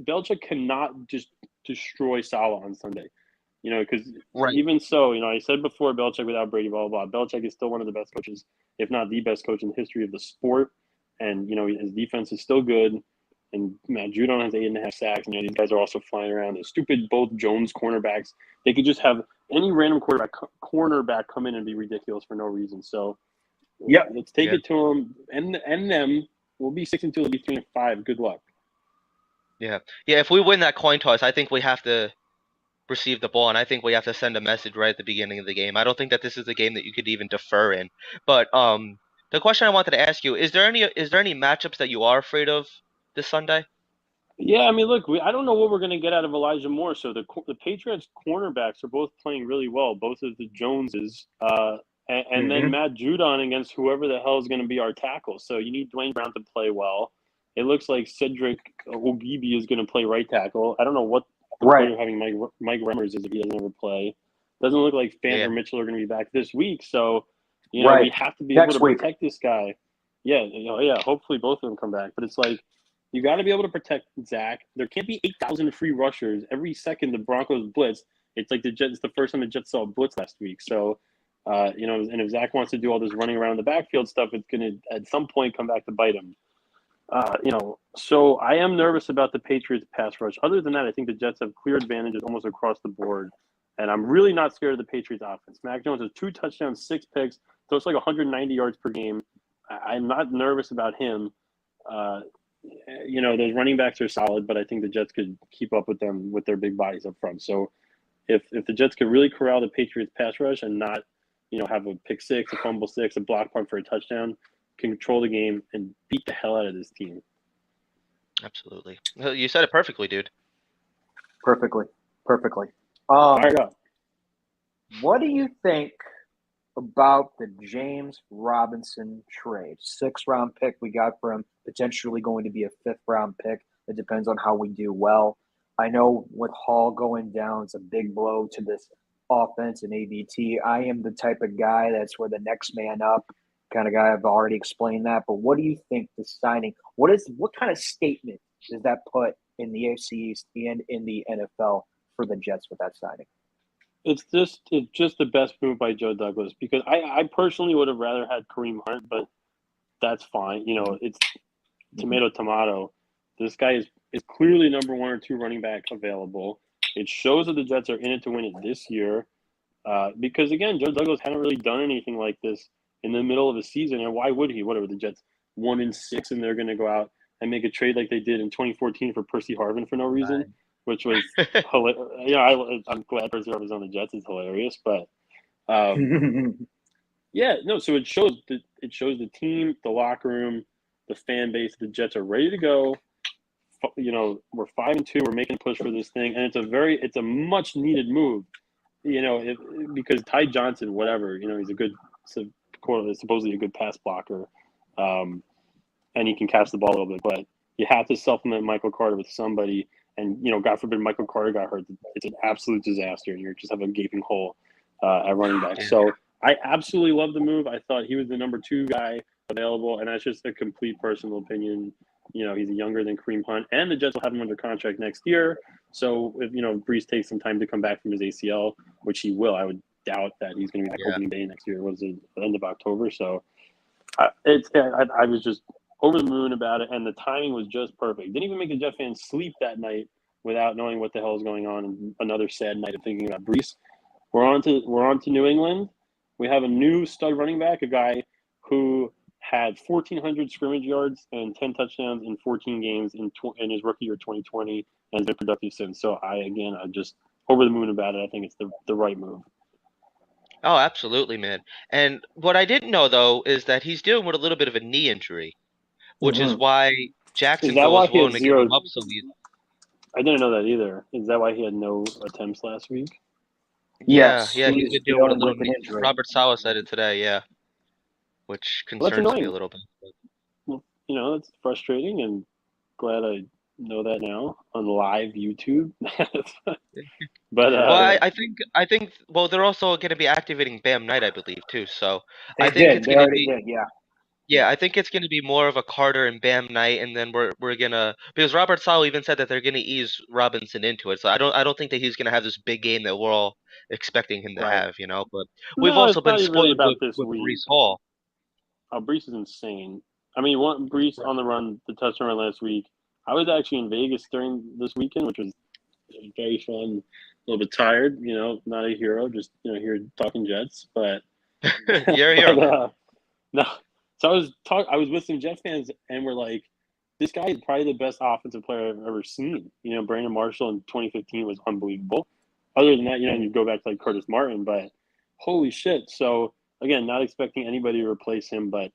Belichick cannot just destroy Salah on Sunday. Because even so, I said before, Belichick without Brady, blah, blah, blah. Belichick is still one of the best coaches, if not the best coach in the history of the sport. And, his defense is still good. And Matt Judon has 8.5 sacks. These guys are also flying around. The stupid both Jones cornerbacks. They could just have any random cornerback come in and be ridiculous for no reason. So, let's take it to them. And them. We'll be 6-2. They'll be 3-5. Good luck. Yeah. If we win that coin toss, I think we have to receive the ball, and I think we have to send a message right at the beginning of the game. I don't think that this is a game that you could even defer in. But the question I wanted to ask you, is there any matchups that you are afraid of this Sunday? Yeah, I mean, look, I don't know what we're going to get out of Elijah Moore. So the Patriots cornerbacks are both playing really well, both of the Joneses, and then Matt Judon against whoever the hell is going to be our tackle. So you need Dwayne Brown to play well. It looks like Cedric Ogibi is going to play right tackle. I don't know what the point of having Mike Remmers is if he doesn't ever play. Doesn't look like Fant or Mitchell are going to be back this week. So, we have to be able to protect this guy. Yeah, hopefully both of them come back. But it's like, you got to be able to protect Zach. There can't be 8,000 free rushers every second the Broncos blitz. It's like it's the first time the Jets saw a blitz last week. So, and if Zach wants to do all this running around the backfield stuff, it's going to at some point come back to bite him. So I am nervous about the Patriots pass rush. Other than that, I think the Jets have clear advantages almost across the board. And I'm really not scared of the Patriots offense. Mac Jones has 2 touchdowns, 6 picks. So it's like 190 yards per game. I'm not nervous about him. Those running backs are solid, but I think the Jets could keep up with them with their big bodies up front. So if the Jets could really corral the Patriots pass rush and not, have a pick six, a fumble six, a block punt for a touchdown, control the game and beat the hell out of this team. Absolutely. You said it perfectly, dude. Perfectly. Fired up. What do you think about the James Robinson trade? 6th-round pick we got for him, potentially going to be a 5th-round pick. It depends on how we do well. I know with Hall going down, it's a big blow to this offense and ADT. I am the type of guy that's where the next man up kind of guy. I've already explained that. But what do you think the signing, what kind of statement does that put in the AFC East and in the NFL for the Jets with that signing? It's just the best move by Joe Douglas, because I personally would have rather had Kareem Hunt, but that's fine. It's tomato. This guy is clearly number 1 or 2 running back available. It shows that the Jets are in it to win it this year, because again, Joe Douglas hadn't really done anything like this in the middle of a season, and why would he? Whatever, the Jets 1-6, and they're going to go out and make a trade like they did in 2014 for Percy Harvin for no reason. Right. Which was hilarious. I'm glad Percy Harvin's on the Jets. It's hilarious, but so it shows the team, the locker room, the fan base. The Jets are ready to go. We're 5-2. We're making a push for this thing, and it's a much needed move. Because Ty Johnson, whatever, he's supposedly a good pass blocker, and he can catch the ball a little bit, but you have to supplement Michael Carter with somebody. And, God forbid Michael Carter got hurt. It's an absolute disaster, and you just have a gaping hole at running back. So I absolutely love the move. I thought he was the number 2 guy available, and that's just a complete personal opinion. he's younger than Kareem Hunt, and the Jets will have him under contract next year. So if Brees takes some time to come back from his ACL, which he will, I would doubt that he's going to be back opening day next year. Was it the end of October? So I was just over the moon about it, and the timing was just perfect. Didn't even make the Jet fans sleep that night without knowing what the hell is going on. And another sad night of thinking about Brees. We're on to New England. We have a new stud running back, a guy who had 1,400 scrimmage yards and 10 touchdowns in 14 games in his rookie year 2020, and has been productive since. So I'm just over the moon about it. I think it's the right move. Oh, absolutely, man. And what I didn't know though is that he's dealing with a little bit of a knee injury, which is why Is that Jacksonville why was he had willing to give zero? him up so easy. I didn't know that either. Is that why he had no attempts last week? Yeah, Yes, yeah, he's he's been dealing with a dealing little with an knee. injury. Robert Saleh said it today, yeah, which Well, that's concerns me a annoying. little bit. Well, it's frustrating, and glad I know that now on live YouTube. But Well, I think well they're also going to be activating Bam Knight, I believe, too. So I think it's They going to already be did, yeah. yeah, I think it's going to be more of a Carter and Bam Knight, and then we're gonna because Robert Saleh even said that they're going to ease Robinson into it. So I don't think that he's going to have this big game that we're all expecting him to Right. have, But we've no, also it's been not even really spoiled about this with week. Brees Hall. Brees is insane. I mean, one Brees on the run, the touchdown run last week. I was actually in Vegas during this weekend, which was very fun. A little bit tired, not a hero, just here talking Jets, but You're a hero, man. no. So I was with some Jets fans, and we're like, this guy is probably the best offensive player I've ever seen. Brandon Marshall in 2015 was unbelievable. Other than that, you go back to like Curtis Martin, but holy shit. So again, not expecting anybody to replace him, and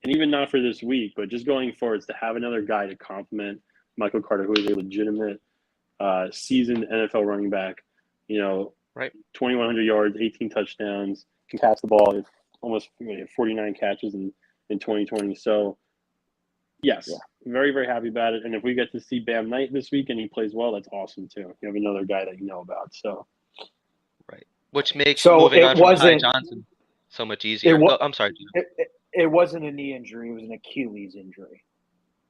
even not for this week, but just going forward, to have another guy to complement Michael Carter, who is a legitimate seasoned NFL running back. Right. 2,100 yards, 18 touchdowns, can catch the ball. Almost 49 catches in 2020. So, yes, very, very happy about it. And if we get to see Bam Knight this week and he plays well, that's awesome too. You have another guy that you know about. So, right, which makes moving on from Ty Johnson so much easier. I'm sorry, Gino. It wasn't a knee injury; it was an Achilles injury.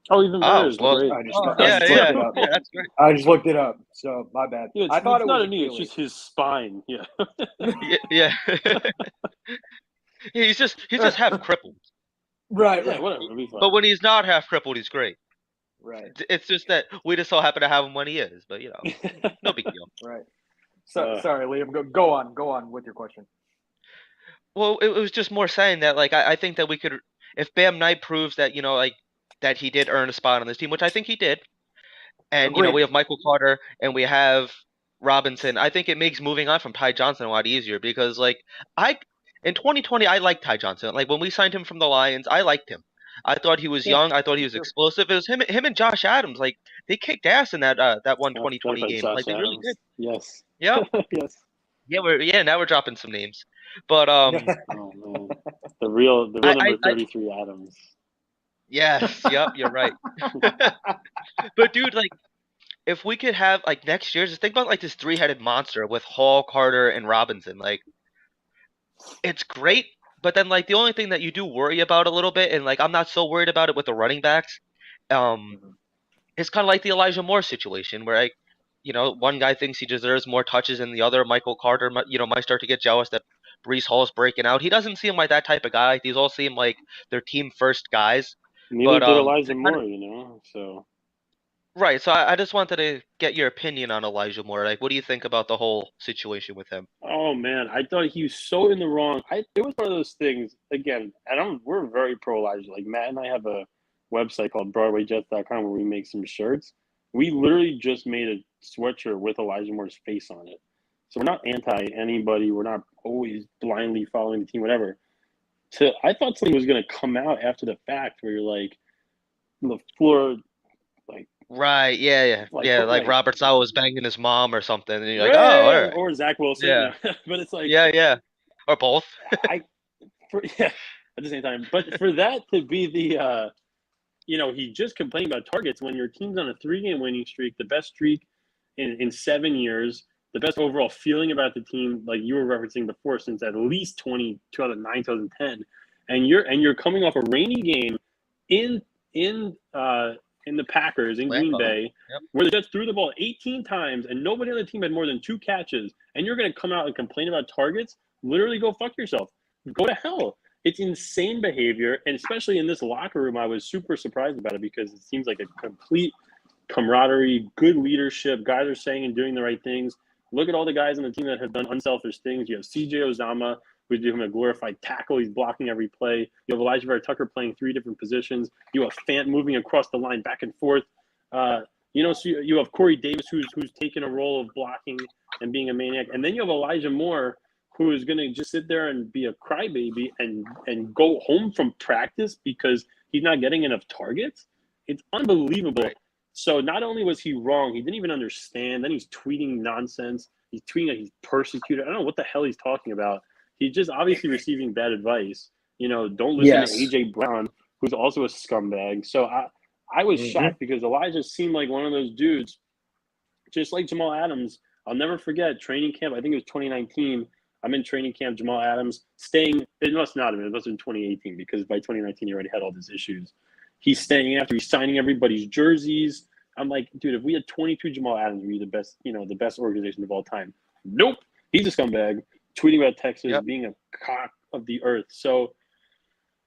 Oh, even better. Well, Great. I just looked it up. Yeah, that's great. I just looked it up, so my bad. Yeah, I thought it's it not was a knee; it's just his spine. Yeah. Yeah. he's just half crippled. Right. Yeah, whatever. It'll be fine. But when he's not half crippled, he's great. Right. It's just that we just so happen to have him when he is, but no big deal. Right. So, sorry, Liam. Go on with your question. Well, it was just more saying that, like, I think that we could, if Bam Knight proves that, that he did earn a spot on this team, which I think he did, and Agreed. we have Michael Carter and we have Robinson. I think it makes moving on from Ty Johnson a lot easier because, like, in 2020 I liked Ty Johnson. Like when we signed him from the Lions, I liked him. I thought he was young. I thought he was explosive. It was him and Josh Adams. Like they kicked ass in that 2020 game. Josh like they really did. Yes. Yep. Yes. Yeah, now we're dropping some names. But oh man. The real number 33 Adams. Yes, yep, you're right. But dude, like if we could have like next year, just think about like this three-headed monster with Hall, Carter, and Robinson. Like it's great, but then like the only thing that you do worry about a little bit, and like I'm not so worried about it with the running backs, it's kind of like the Elijah Moore situation where like one guy thinks he deserves more touches than the other. Michael Carter, might start to get jealous that Brees Hall's breaking out. He doesn't seem like that type of guy. These all seem like they're team first guys. Neither did Elijah Moore, so. Right, so I just wanted to get your opinion on Elijah Moore. Like, what do you think about the whole situation with him? Oh man, I thought he was so in the wrong. It was one of those things. Again, we're very pro Elijah. Like Matt and I have a website called BroadwayJets.com where we make some shirts. We literally just made a sweatshirt with Elijah Moore's face on it. So we're not anti anybody. We're not always blindly following the team, whatever. I thought something was going to come out after the fact where you're like, LaFleur, like. Right, yeah. Like Robert Saleh was banging his mom or something, and you're like, all right. Or Zach Wilson. Yeah. But it's like. Yeah. Or both. At the same time. But for that to be the, he just complained about targets when your team's on a 3-game winning streak, the best streak in 7 years, the best overall feeling about the team, like you were referencing before, since at least 2009, 2010, and you're coming off a rainy game in in the Packers in Green Lambeau. Bay, Yep. where the Jets threw the ball 18 times and nobody on the team had more than 2 catches, and you're going to come out and complain about targets? Literally go fuck yourself. Go to hell. It's insane behavior, and especially in this locker room, I was super surprised about it because it seems like a complete camaraderie, good leadership. Guys are saying and doing the right things. Look at all the guys on the team that have done unselfish things. You have CJ Uzama, who's doing a glorified tackle. He's blocking every play. You have Elijah Vera Tucker playing 3 different positions. You have Fant moving across the line back and forth. So you have Corey Davis, who's taken a role of blocking and being a maniac. And then you have Elijah Moore, who is going to just sit there and be a crybaby and go home from practice because he's not getting enough targets. It's unbelievable. Right. So not only was he wrong, he didn't even understand. Then he's tweeting nonsense. He's tweeting that he's persecuted. I don't know what the hell he's talking about. He's just obviously receiving bad advice. Don't listen to AJ Brown, who's also a scumbag. So I was shocked because Elijah seemed like one of those dudes, just like Jamal Adams. I'll never forget training camp. I think it was 2019. I'm in training camp. Jamal Adams staying. It must not have been. It must have been 2018 because by 2019 he already had all these issues. He's staying after he's signing everybody's jerseys. I'm like, dude, if we had 22 Jamal Adams, we'd be the best, the best organization of all time. Nope. He's a scumbag, tweeting about Texas being a cock of the earth. So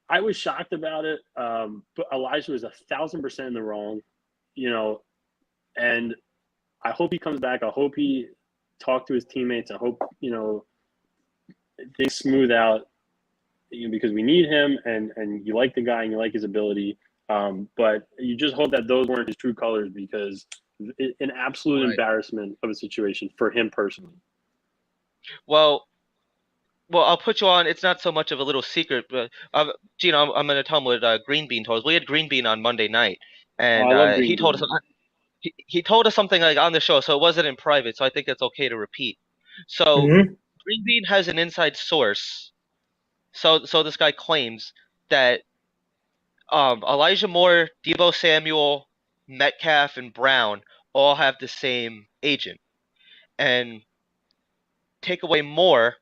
I was shocked about it. But Elijah was 1,000% in the wrong, and I hope he comes back. I hope he talked to his teammates. I hope, things smooth out, because we need him and you like the guy and you like his ability. But you just hope that those weren't his true colors because an absolute embarrassment of a situation for him personally. Well, I'll put you on. It's not so much of a little secret, but Gino, I'm going to tell him what Green Bean told us. We had Green Bean on Monday night, and I love Green he told Bean. us he told us something like on the show, so it wasn't in private. So I think it's okay to repeat. So Green Bean has an inside source. So this guy claims that Elijah Moore, Deebo Samuel, Metcalf, and Brown all have the same agent, and take away Moore,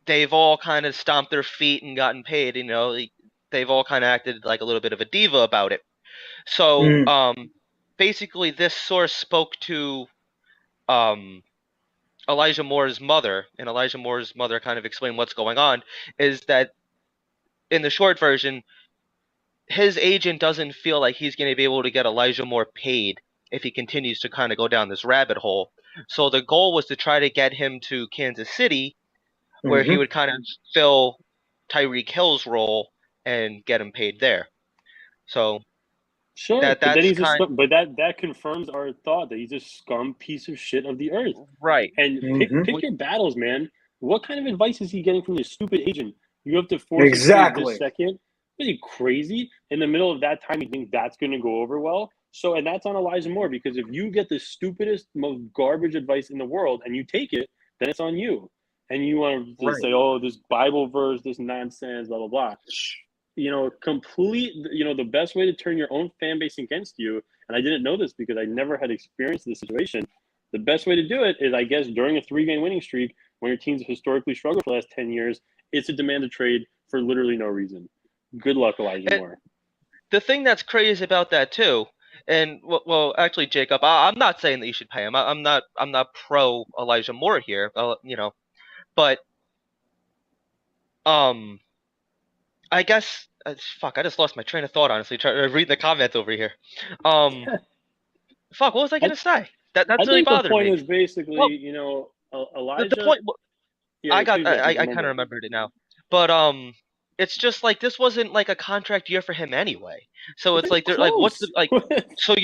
they've all kind of stomped their feet and gotten paid. They've all kind of acted like a little bit of a diva about it. So basically, this source spoke to Elijah Moore's mother, and Elijah Moore's mother kind of explained what's going on. Is that in the short version, his agent doesn't feel like he's going to be able to get Elijah Moore paid if he continues to kind of go down this rabbit hole. So the goal was to try to get him to Kansas City, where he would kind of fill Tyreek Hill's role and get him paid there. So sure, that's but then he's kind but that confirms our thought that he's a scum piece of shit of the earth. right. And pick your battles, man. What kind of advice is he getting from this stupid agent? You have to force a trade this second. Are you crazy? In the middle of that time, you think that's going to go over well? So, and that's on Elijah Moore, because if you get the stupidest, most garbage advice in the world and you take it, then it's on you. And you want to say, oh, this Bible verse, this nonsense, blah, blah, blah. The best way to turn your own fan base against you, and I didn't know this because I never had experienced this situation, the best way to do it is, I guess, during a 3-game winning streak, when your teams have historically struggled for the last 10 years, it's to demand a trade for literally no reason. Good luck, Elijah Moore. The thing that's crazy about that too, and well, actually, Jacob, I'm not saying that you should pay him. I'm not pro Elijah Moore here. But I guess fuck, I just lost my train of thought. Honestly, reading the comments over here. Fuck, what was I gonna say? That's really bothering me. The point is basically, Elijah. The point. Yeah, I kind of remembered it now, but it's just like this wasn't like a contract year for him anyway. So it's like they're like, what's the like? So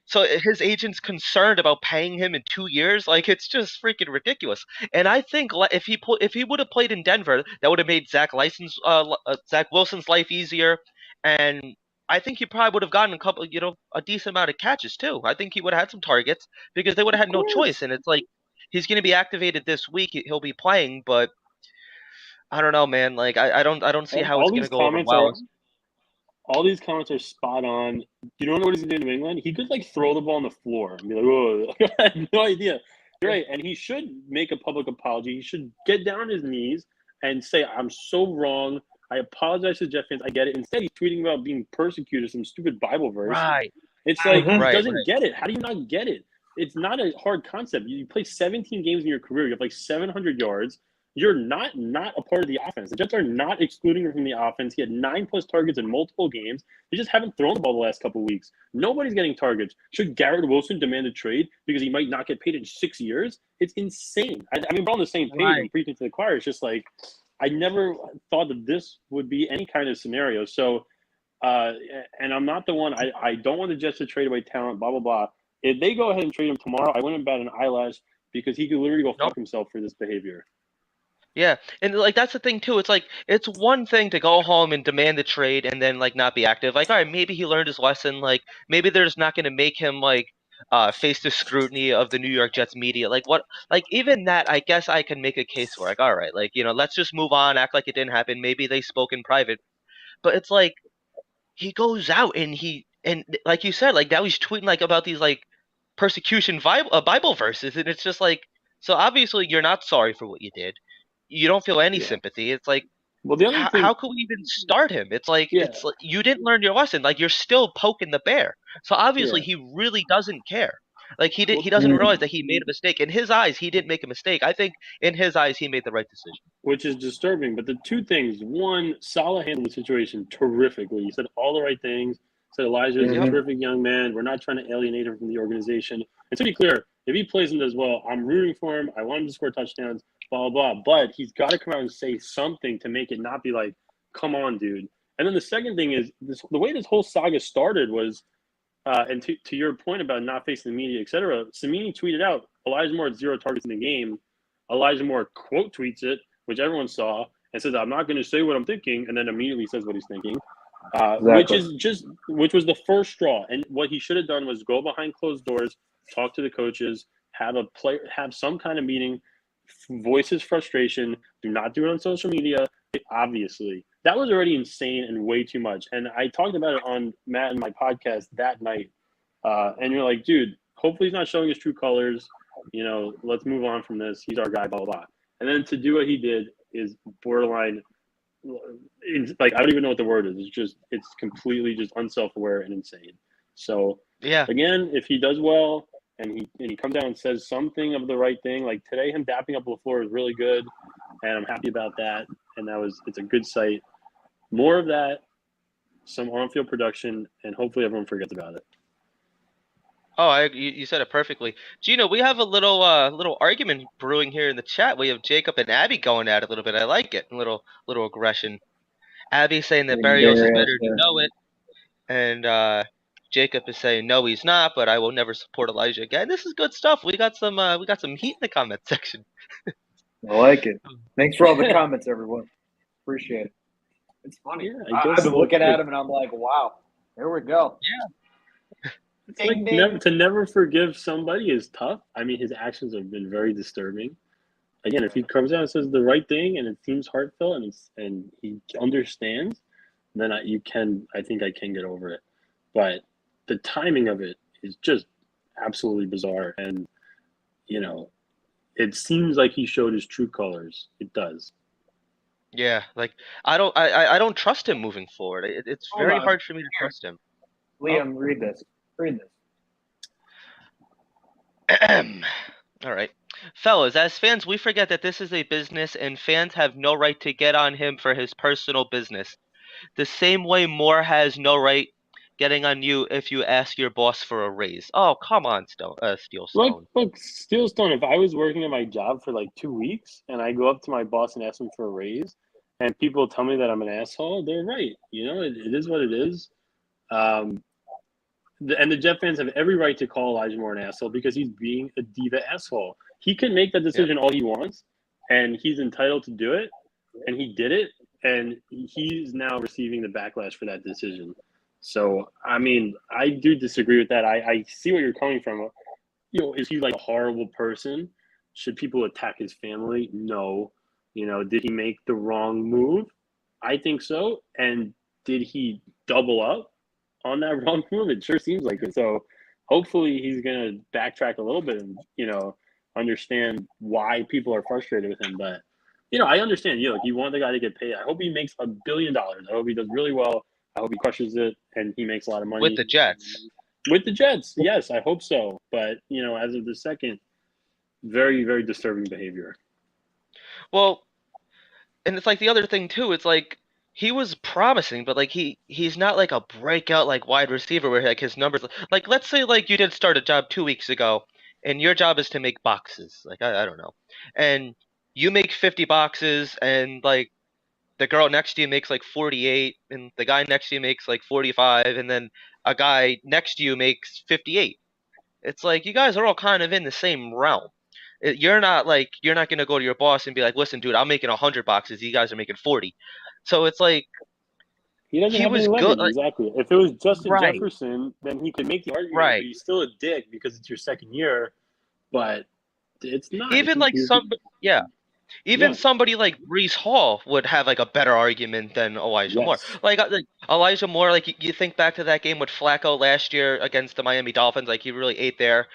so his agent's concerned about paying him in 2 years. Like, it's just freaking ridiculous. And I think if he would have played in Denver, that would have made Zach Wilson's life easier, and I think he probably would have gotten a decent amount of catches too. I think he would have had some targets because they would have had no choice. And it's like, he's going to be activated this week. He'll be playing, but I don't know, man. Like, I don't see how it's going to go over well. All these comments are spot on. You don't know what he's doing in New England? He could throw the ball on the floor and be like, "Oh, I have no idea." You're right, and he should make a public apology. He should get down on his knees and say, "I'm so wrong. I apologize to Jet fans. I get it. Instead, he's tweeting about being persecuted, some stupid Bible verse. Right. It's like he Mhm. doesn't get it. How do you not get it? It's not a hard concept. You play 17 games in your career. You have like 700 yards. You're not a part of the offense. The Jets are not excluding him from the offense. He had 9+ targets in multiple games. They just haven't thrown the ball the last couple of weeks. Nobody's getting targets. Should Garrett Wilson demand a trade because he might not get paid in 6 years? It's insane. I mean, we're on the same page. Right. I'm preaching to the choir. It's just like I never thought that this would be any kind of scenario. So, and I'm not the one. I don't want the Jets to trade away talent. Blah blah blah. If they go ahead and trade him tomorrow, I wouldn't bat an eyelash because he could literally go Nope. fuck himself for this behavior. Yeah, and like that's the thing too. It's like it's one thing to go home and demand the trade and then like not be active. Like, all right, maybe he learned his lesson. Like maybe they're just not going to make him like face the scrutiny of the New York Jets media. Like what? Like even that, I guess I can make a case for. Like, all right, like let's just move on, act like it didn't happen. Maybe they spoke in private, but it's like he goes out and like you said, like now he's tweeting like about these like persecution Bible verses, and it's just like so obviously you're not sorry for what you did. You don't feel any Yeah. sympathy. It's like Well, the other thing, how could we even start him? It's like Yeah. you didn't learn your lesson. Like you're still poking the bear. So obviously Yeah. he really doesn't care. Like he Well, doesn't realize that he made a mistake. In his eyes, he didn't make a mistake. I think in his eyes he made the right decision. which is disturbing. But the two things: one, Salah handled the situation terrifically. He said all the right things. Said Elijah is a Mhm. terrific young man. We're not trying to alienate him from the organization. And to be clear, if he plays and does well, I'm rooting for him. I want him to score touchdowns. Blah blah blah. But he's got to come out and say something to make it not be like, "Come on, dude." And then the second thing is the way this whole saga started was, and to your point about not facing the media, etc. Samini tweeted out Elijah Moore had 0 targets in the game. Elijah Moore quote tweets it, which everyone saw, and says, "I'm not going to say what I'm thinking," and then immediately says what he's thinking, which Exactly. is which was the first straw. And what he should have done was go behind closed doors, talk to the coaches, have some kind of meeting, voice his frustration. Do not do it on social media. Obviously, that was already insane and way too much. And I talked about it on Matt and my podcast that night. And you're like, dude, hopefully he's not showing his true colors. Let's move on from this. He's our guy, blah, blah, blah. And then to do what he did is borderline, like, I don't even know what the word is. It's completely just unself-aware and insane. So, Yeah. again, if he does well and he comes out and says something of the right thing, like today, him dapping up LaFleur is really good. And I'm happy about that. And it's a good sight. More of that, some on-field production, and hopefully everyone forgets about it. Oh, you said it perfectly. Gino, we have a little argument brewing here in the chat. We have Jacob and Abby going at it a little bit. I like it. A little aggression. Abby saying that Barrios is better, you know it, and Jacob is saying no, he's not. But I will never support Elijah again. This is good stuff. We got some heat in the comment section. I like it. Thanks for all the comments, everyone. Appreciate it. It's funny. Yeah, I've been looking at him and I'm like, wow, there we go. Yeah. It's like to never forgive somebody is tough. I mean, his actions have been very disturbing. Again, if he comes out and says the right thing and it seems heartfelt and he understands, then I think I can get over it. But the timing of it is just absolutely bizarre. And, it seems like he showed his true colors. It does. Yeah, like I don't trust him moving forward. It's very hard for me to trust him. Liam, read this. All right. Fellas, as fans, we forget that this is a business and fans have no right to get on him for his personal business. The same way Moore has no right getting on you if you ask your boss for a raise. Oh, come on, Steel Stone. Look, Steelstone, if I was working at my job for like 2 weeks and I go up to my boss and ask him for a raise and people tell me that I'm an asshole, they're right. It is what it is. And the Jet fans have every right to call Elijah Moore an asshole because he's being a diva asshole. He can make that decision all he wants, and he's entitled to do it, and he did it, and he's now receiving the backlash for that decision. So, I mean, I do disagree with that. I see where you're coming from. Is he like a horrible person? Should people attack his family? No. Did he make the wrong move? I think so. And did he double up on that wrong move? It sure seems like it. So hopefully he's going to backtrack a little bit and, understand why people are frustrated with him. But I understand. You want the guy to get paid. I hope he makes $1 billion. I hope he does really well. I hope he crushes it and he makes a lot of with money the Jets. with the Jets. Yes, I hope so. But as of the second, very, very disturbing behavior. Well, and it's like the other thing too. It's like he was promising, but like he's not like a breakout like wide receiver where like his numbers. Like let's say like you did start a job 2 weeks ago, and your job is to make boxes. Like I don't know, and you make 50 boxes, and like the girl next to you makes like 48, and the guy next to you makes like 45, and then a guy next to you makes 58. It's like you guys are all kind of in the same realm. You're not gonna go to your boss and be like, listen, dude, I'm making 100 boxes. You guys are making 40. So it's like He doesn't he have any was good. leverage, exactly. If it was Justin Right, Jefferson, then he could make the argument, but right. he's still a dick because it's your second year. But it's not. Even like yeah. Even Yeah. somebody like Brees Hall would have like a better argument than Elijah Moore. Yes. Like Elijah Moore, like you think back to that game with Flacco last year against the Miami Dolphins, like he really ate there.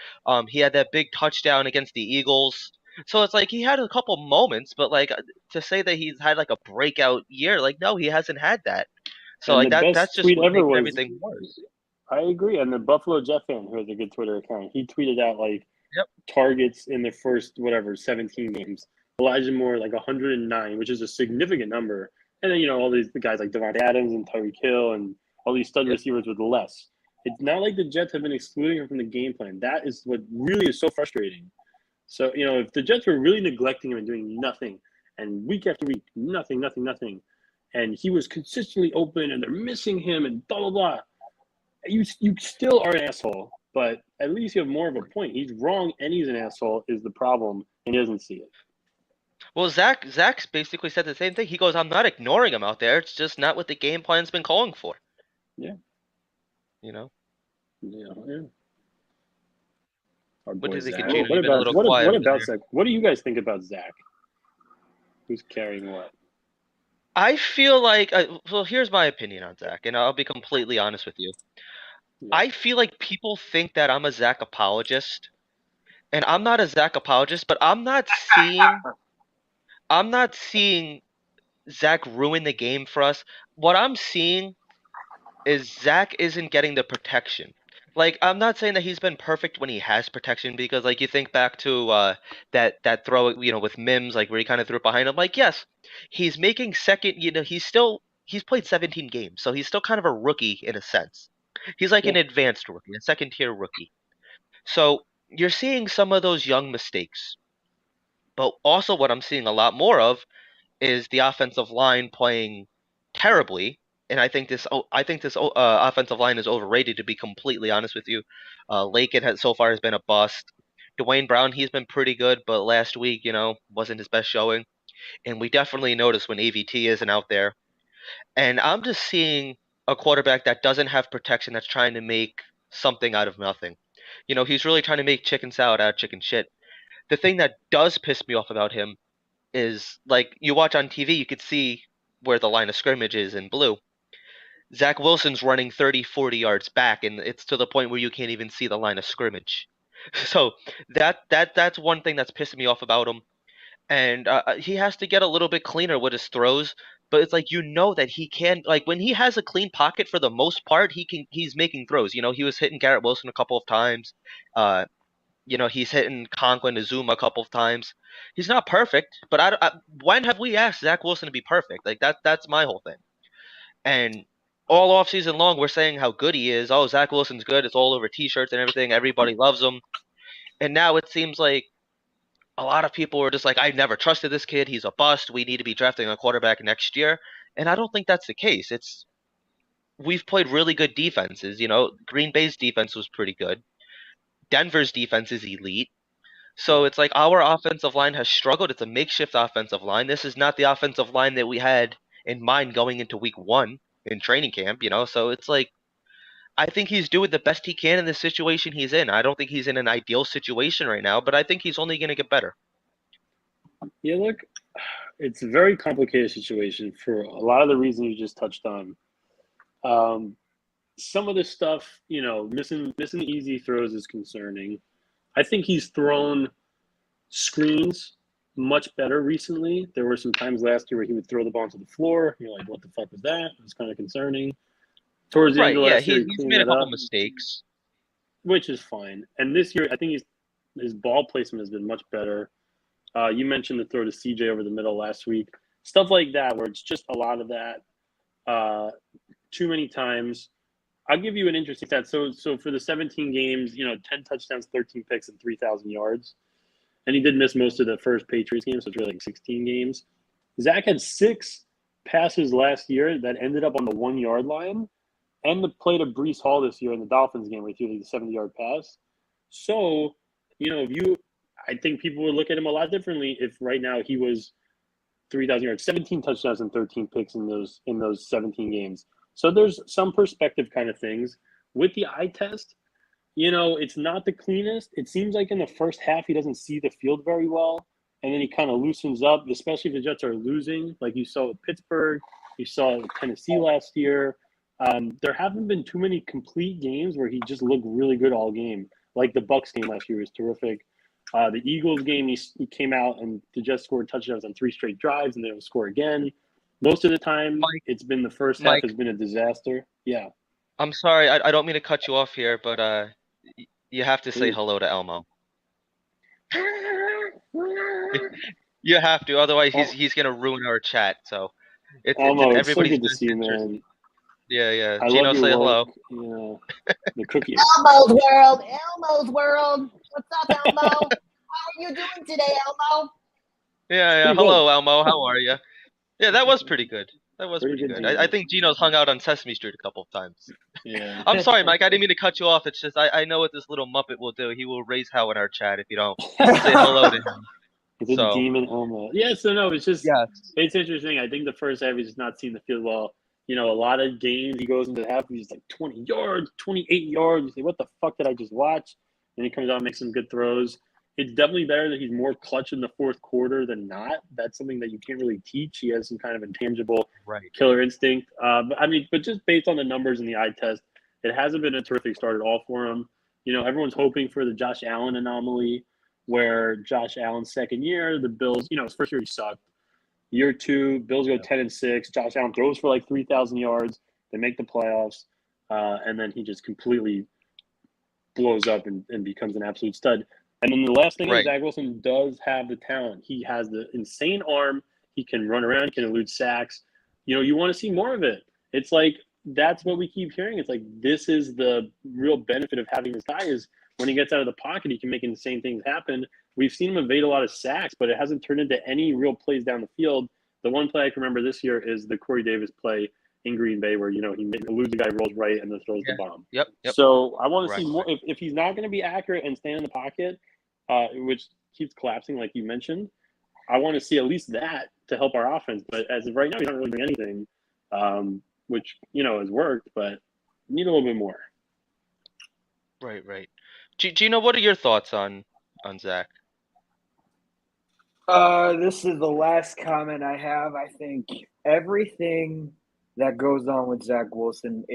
He had that big touchdown against the Eagles. So it's like he had a couple moments, but like to say that he's had like a breakout year, like no, he hasn't had that. So And like the that's best just tweet what ever makes was, everything worse. I agree. And the Buffalo Jet fan, who has a good Twitter account, he tweeted out like Yep. targets in the first, whatever, 17 games. Elijah Moore, like 109, which is a significant number. And then, all these the guys like Devontae Adams and Tyreek Hill and all these stud Yep. receivers with less. It's not like the Jets have been excluding him from the game plan. That is what really is so frustrating. So, if the Jets were really neglecting him and doing nothing, and week after week, nothing, nothing, nothing, and he was consistently open and they're missing him and blah, blah, blah, you still are an asshole, but at least you have more of a point. He's wrong and he's an asshole is the problem, and he doesn't see it. Well, Zach's basically said the same thing. He goes, I'm not ignoring him out there. It's just not what the game plan's been calling for. Yeah. You know? Yeah. Our What do boy you think of Zach. Gino? What You've been a about little what quiet what over about there. Zach? What do you guys think about Zach? Who's carrying what? I feel like, well, here's my opinion on Zach, and I'll be completely honest with you. Yeah. I feel like people think that I'm a Zach apologist, and I'm not a Zach apologist, but I'm not seeing Zach ruin the game for us. What I'm seeing is Zach isn't getting the protection. Like I'm not saying that he's been perfect when he has protection because like you think back to that throw with Mims like where he kind of threw it behind him. Like yes, he's making second. He's played 17 games, so he's still kind of a rookie in a sense. He's like Yeah. an advanced rookie, a second tier rookie. So you're seeing some of those young mistakes, but also what I'm seeing a lot more of is the offensive line playing terribly, and I think this offensive line is overrated. To be completely honest with you, Lakin has so far has been a bust. Dwayne Brown, he's been pretty good, but last week, wasn't his best showing, and we definitely noticed when AVT isn't out there. And I'm just seeing a quarterback that doesn't have protection, that's trying to make something out of nothing. He's really trying to make chicken salad out of chicken shit. The thing that does piss me off about him is like you watch on TV, you could see where the line of scrimmage is in blue. Zach Wilson's running 30, 40 yards back, and it's to the point where you can't even see the line of scrimmage. So that's one thing that's pissing me off about him. And he has to get a little bit cleaner with his throws. But it's like that he can like when he has a clean pocket for the most part, he's making throws. He was hitting Garrett Wilson a couple of times. Uh, he's hitting Conklin to Zoom a couple of times. He's not perfect, but when have we asked Zach Wilson to be perfect? Like that's my whole thing. And all off season long, we're saying how good he is. Oh, Zach Wilson's good. It's all over T-shirts and everything. Everybody loves him. And now it seems like a lot of people were just like, I never trusted this kid. He's a bust. We need to be drafting a quarterback next year. And I don't think that's the case. We've played really good defenses. Green Bay's defense was pretty good. Denver's defense is elite. So it's like our offensive line has struggled. It's a makeshift offensive line. This is not the offensive line that we had in mind going into week 1 in training camp. So it's like I think he's doing the best he can in the situation he's in. I don't think he's in an ideal situation right now, but I think he's only going to get better. Yeah, look, it's a very complicated situation for a lot of the reasons you just touched on. Some of the stuff, missing the easy throws is concerning. I think he's thrown screens much better recently. There were some times last year where he would throw the ball onto the floor. You're like, what the fuck was that? It was kind of concerning. Towards the end Right. of Yeah. last year, He's he he's cleaned made a that couple up, mistakes. which is fine. And this year, I think his ball placement has been much better. You mentioned the throw to CJ over the middle last week. Stuff like that, where it's just a lot of that. Too many times. I'll give you an interesting stat. So for the 17 games, 10 touchdowns, 13 picks, and 3,000 yards. And he did miss most of the first Patriots game, so it's really like 16 games. Zach had 6 passes last year that ended up on the 1-yard line, and the play to Brees Hall this year in the Dolphins game where he threw like the 70-yard pass. So, I think people would look at him a lot differently if right now he was 3,000 yards, 17 touchdowns, and 13 picks in those 17 games. So there's some perspective kind of things with the eye test. It's not the cleanest. It seems like in the first half he doesn't see the field very well, and then he kind of loosens up, especially if the Jets are losing, like you saw with Pittsburgh, you saw with Tennessee last year. There haven't been too many complete games where he just looked really good all game. Like the Bucs game last year was terrific. The Eagles game, he came out and the Jets scored touchdowns on 3 straight drives, and they will score again. Most of the time, Mike, it's been the first half Mike, has been a disaster. Yeah, I'm sorry. I don't mean to cut you off here, but you have to say please. hello to Elmo. You have to, otherwise El- he's gonna ruin our chat. So it's in Elmo, it's so everybody's good to best see you, interest. man. Yeah, yeah. I love Gino, your say work. hello. The cookie. Elmo's World, Elmo's World. What's up, Elmo? How are you doing today, Elmo? Yeah, yeah. Pretty good. Hello, Elmo. How are you? Yeah, that was pretty good. That was Pretty pretty good, good. I Gino. think Gino's hung out on Sesame Street a couple of times. Yeah. I'm sorry, Mike. I didn't mean to cut you off. It's just I know what this little Muppet will do. He will raise hell in our chat if you don't say hello to him. It's a So demon Elmo. Yeah, so no, yes, it's interesting. I think the first half he's just not seeing the field well. A lot of games he goes into the half, he's like 20 yards, 28 yards. You say, what the fuck did I just watch? And he comes out and makes some good throws. It's definitely better that he's more clutch in the fourth quarter than not. That's something that you can't really teach. He has some kind of intangible right. killer instinct. But just based on the numbers in the eye test, it hasn't been a terrific start at all for him. Everyone's hoping for the Josh Allen anomaly, where Josh Allen's second year, the Bills, his first year he sucked. Year 2, Bills go 10-6. Josh Allen throws for like 3,000 yards. They make the playoffs, and then he just completely blows up and becomes an absolute stud. And then the last thing is Right. Zach Wilson does have the talent. He has the insane arm. He can run around. He can elude sacks. You want to see more of it. It's like that's what we keep hearing. It's like this is the real benefit of having this guy is when he gets out of the pocket, he can make insane things happen. We've seen him evade a lot of sacks, but it hasn't turned into any real plays down the field. The one play I can remember this year is the Corey Davis play in Green Bay where, he eludes the guy, rolls right, and then throws the Yeah. bomb. Yep. So I want to Right. see more. If he's not going to be accurate and stand in the pocket, which keeps collapsing like you mentioned, I want to see at least that to help our offense. But as of right now, he's not really doing anything, which, has worked, but need a little bit more. Right. Right. Gino, what are your thoughts on Zach? This is the last comment I have. I think everything that goes on with Zach Wilson,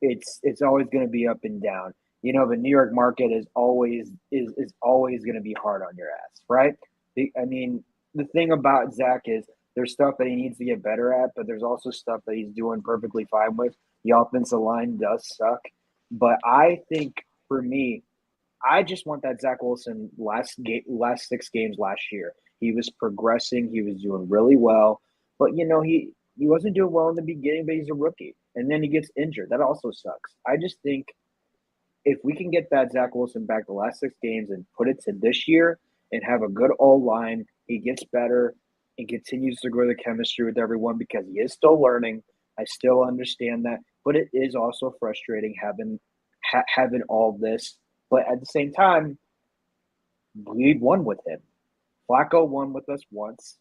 it's always going to be up and down. The New York market is always going to be hard on your ass, right? The thing about Zach is there's stuff that he needs to get better at, but there's also stuff that he's doing perfectly fine with. The offensive line does suck, but I think for me, I just want that Zach Wilson last 6 games last year. He was progressing. He was doing really well, but he wasn't doing well in the beginning. But he's a rookie, and then he gets injured. That also sucks. I just think if we can get that Zach Wilson back the last 6 games and put it to this year and have a good O line, he gets better and continues to grow the chemistry with everyone because he is still learning. I still understand that, but it is also frustrating having all this. But at the same time, we won with him. Flacco won with us once,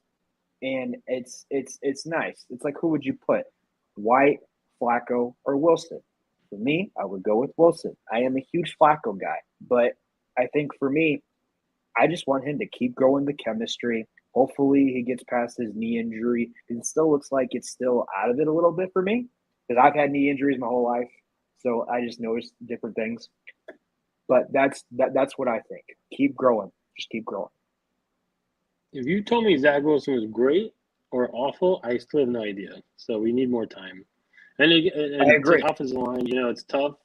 and it's nice. It's like, who would you put, White, Flacco, or Wilson? For me, I would go with Wilson. I am a huge Flacco guy, but I think for me, I just want him to keep growing the chemistry. Hopefully, he gets past his knee injury. It still looks like it's still out of it a little bit for me because I've had knee injuries my whole life, so I just noticed different things. But that's what I think. Keep growing. Just keep growing. If you told me Zach Wilson was great or awful, I still have no idea. So we need more time. I And to agree. the offensive line, it's tough.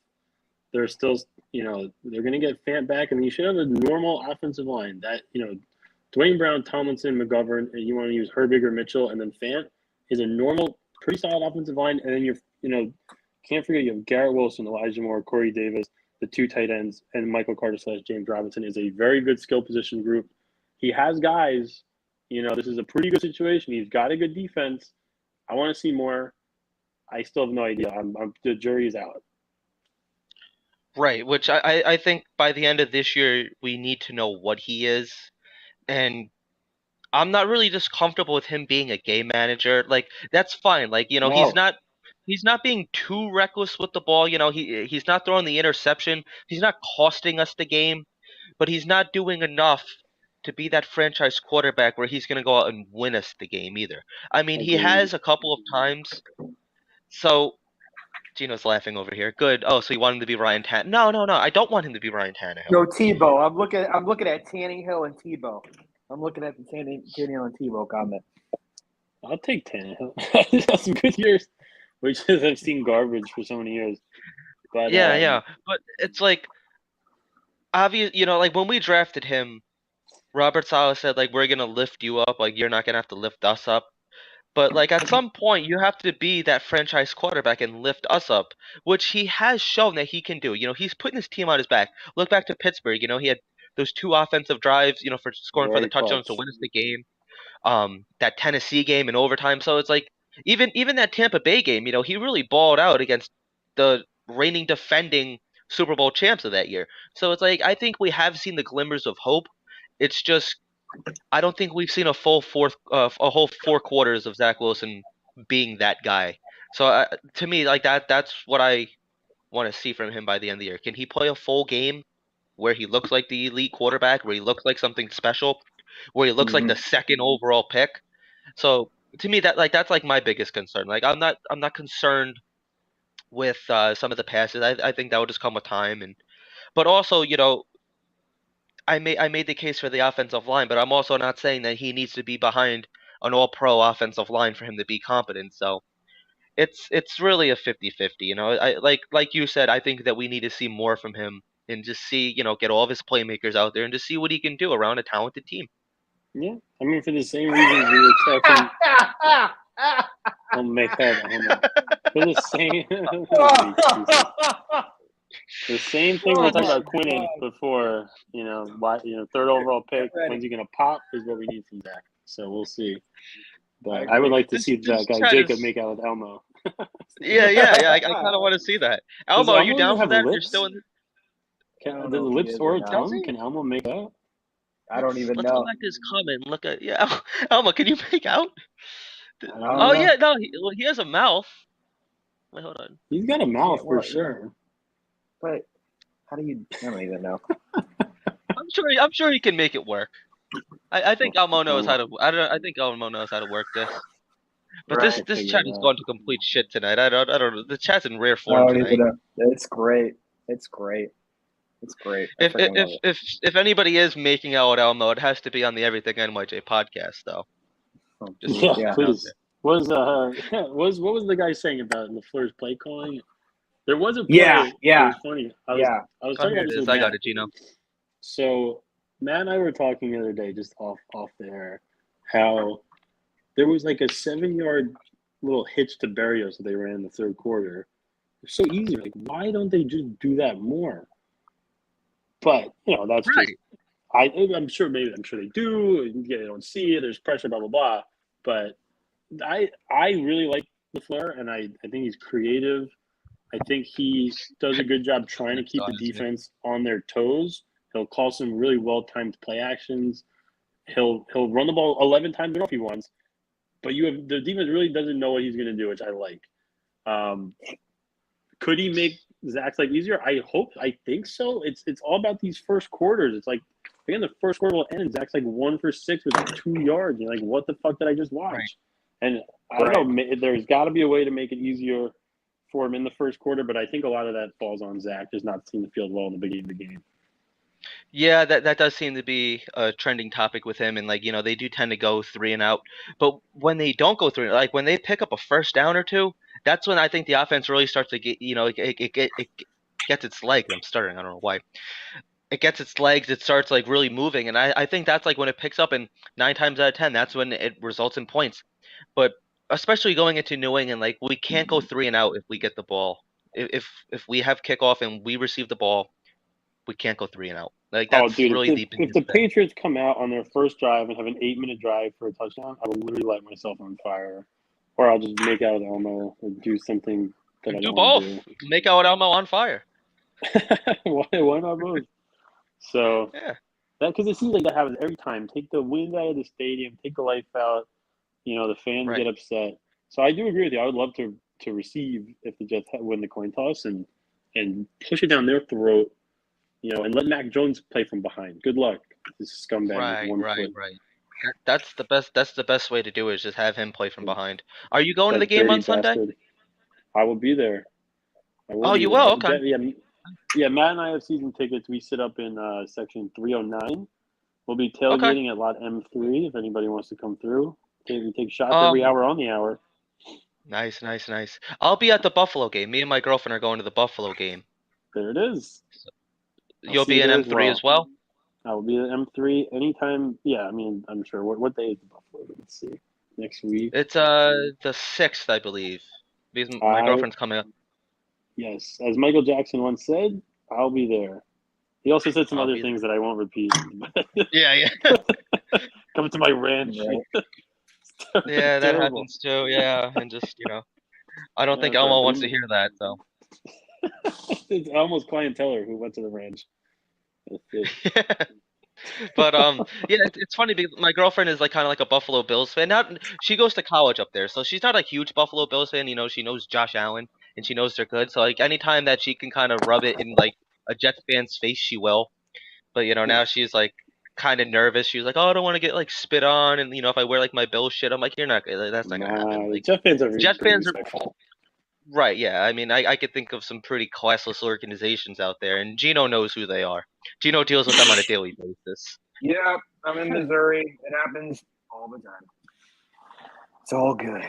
They're still, they're going to get Fant back. I mean, you should have a normal offensive line that, Dwayne Brown, Tomlinson, McGovern, and you want to use Herbig or Mitchell, and then Fant is a normal, pretty solid offensive line. And then can't forget you have Garrett Wilson, Elijah Moore, Corey Davis, the two tight ends, and Michael Carter / James Robinson is a very good skill position group. He has guys. This is a pretty good situation. He's got a good defense. I want to see more. I still have no idea. The jury is out. Right, which I think by the end of this year we need to know what he is, and I'm not really just comfortable with him being a game manager. Like that's fine. Like No. he's not being too reckless with the ball. He's not throwing the interception. He's not costing us the game, but he's not doing enough to be that franchise quarterback where he's gonna go out and win us the game either. I mean, he Agreed. has a couple of times. So Gino's laughing over here. Good. Oh, so you want him to be Ryan Tannehill? No. I don't want him to be Ryan Tannehill. No, Tebow. I'm looking at Tannehill and Tebow. I'm looking at the Tannehill and Tebow comment. I'll take Tannehill. He's got some good years, which is I've seen garbage for so many years. But Yeah. But it's like obvious. Like when we drafted him, Robert Saleh said like we're gonna lift you up. Like you're not gonna have to lift us up. But like at some point you have to be that franchise quarterback and lift us up, which he has shown that he can do. He's putting his team on his back. Look back to Pittsburgh. He had those two offensive drives. For scoring for the very touchdowns to clutch. win us the game. That Tennessee game in overtime. So it's like even that Tampa Bay game, he really balled out against the reigning defending Super Bowl champs of that year. So it's like I think we have seen the glimmers of hope. It's just I don't think we've seen a whole 4 quarters of Zach Wilson being that guy. So to me, like that's what I want to see from him by the end of the year. Can he play a full game where he looks like the elite quarterback, where he looks like something special, where he looks like the second overall pick? So to me, that's like my biggest concern. Like I'm not concerned with some of the passes. I think that would just come with time, but also I made the case for the offensive line, but I'm also not saying that he needs to be behind an all-pro offensive line for him to be competent. So it's really a 50-50. Like you said, I think that we need to see more from him and just see, get all of his playmakers out there and just see what he can do around a talented team. Yeah, I mean, for the same reasons we were talking. I'll make that. For the same. The same thing we were talking about Quinnen before. Third overall pick. When's he gonna pop? Is what we need from Zach. So we'll see. But I would like to see that guy Jacob make out with Elmo. Yeah. I kind of want to see that. Elmo, are you Elmo down even for have that? You're lips? still in. Does the lips or a tongue? Can Elmo make out? I don't even Let's know. go back to his comment and look at Elmo. Can you make out? know. Yeah, no, he has a mouth. Wait, hold on. He's got a mouth for sure. But how do you? I don't even know. I'm sure he can make it work. I think Elmo knows how to. I think Elmo knows how to work this. But Right. this chat is going to complete shit tonight. I don't know. The chat's in rare form I don't tonight. even know. It's great. It's great. It's great. I freaking love it. If anybody is making out with Elmo, it has to be on the Everything NYJ podcast, though. Yeah, please. What was the guy saying about LaFleur's play calling? There was a play. Yeah. It was funny. I was talking here about it this is. with I Matt. got it, Gino. So Matt and I were talking the other day, just off the air, how there was like a 7-yard little hitch to Berrios that they ran in the third quarter. It's so easy. Like, why don't they just do that more? But that's right. just I'm sure they do. They don't see it. There's pressure, blah blah blah. But I really like LaFleur, and I think he's creative. I think he does a good job trying to keep the defense on their toes. He'll call some really well-timed play actions. He'll run the ball 11 times in a row if he wants. But the defense really doesn't know what he's going to do, which I like. Could he make Zach's life easier? I think so. It's all about these first quarters. It's like, again, the first quarter will end. Zach's like 1 for 6 with 2 yards. You're like, what the fuck did I just watch? Right. And I don't know. There's got to be a way to make it easier for him in the first quarter, but I think a lot of that falls on Zach just not seeing the field well in the beginning of the game. Yeah, that does seem to be a trending topic with him, and like they do tend to go 3 and out. But when they don't go through, like when they pick up a first down or two, that's when I think the offense really starts to get it gets its legs. I'm stuttering. I don't know why. It gets its legs. It starts like really moving, and I think that's like when it picks up, and 9 times out of 10, that's when it results in points. But especially going into New England, like we can't go 3 and out if we get the ball. If we have kickoff and we receive the ball, we can't go 3 and out. Like Oh, that's dude, really the if the biggest thing. Patriots come out on their first drive and have an 8-minute drive for a touchdown, I will literally light myself on fire, or I'll just make out with Elmo or do something that I Do don't want both. to Make out Elmo on fire. do. Why not both? So Yeah. that because it seems like that happens every time. Take the wind out of the stadium, take the life out. The fans Right. get upset. So I do agree with you. I would love to receive if the Jets win the coin toss and push it down their throat. And let Mac Jones play from behind. Good luck, this scumbag with Right. one Right. foot. Right. That's the best. That's the best way to do it. Is just have him play from behind. Are you going to the That game dirty on Sunday? bastard. I will be there. I will Oh, be you there. will. Okay. Yeah. Matt and I have season tickets. We sit up in section 309. We'll be Okay. tailgating at lot M3 if anybody wants to come through. We take shots every Um. hour on the hour. Nice. Nice. Nice. I'll be at the Buffalo game. Me and my girlfriend are going to the Buffalo game. There it is. I'll You'll see you be in there as M3 as well. well. I will be at M3 anytime. Yeah, I mean, I'm sure. What day is the Buffalo? Let's see. Next week. It's the 6th, I believe. Because my I girlfriend's coming up. Yes, as Michael Jackson once said, I'll be there. He also said some I'll other be things that I won't repeat. there. Yeah. Yeah. Come to my ranch. Right. Yeah. It's That terrible. happens too. Yeah. And just I don't think That's right. Elmo But wants to hear that. So. it's almost clienteler who went to the ranch. That's it. Yeah. But yeah, it's funny because my girlfriend is like kind of like a Buffalo Bills fan. Not she goes to college up there, so she's not a huge Buffalo Bills fan. She knows Josh Allen and she knows they're good. So like anytime that she can kind of rub it in like a Jets fan's face, she will. But now she's like kind of nervous. She's like, "Oh, I don't want to get like spit on," and if I wear like my Bills shit, I'm like, "You're not. That's not gonna happen." Nah, the Like Jet fans are Jets pretty fans are respectful. right. Yeah, I mean, I could think of some pretty classless organizations out there, and Gino knows who they are. Gino deals with them on a daily basis. Yeah, I'm in Missouri. It happens all the time. It's all good.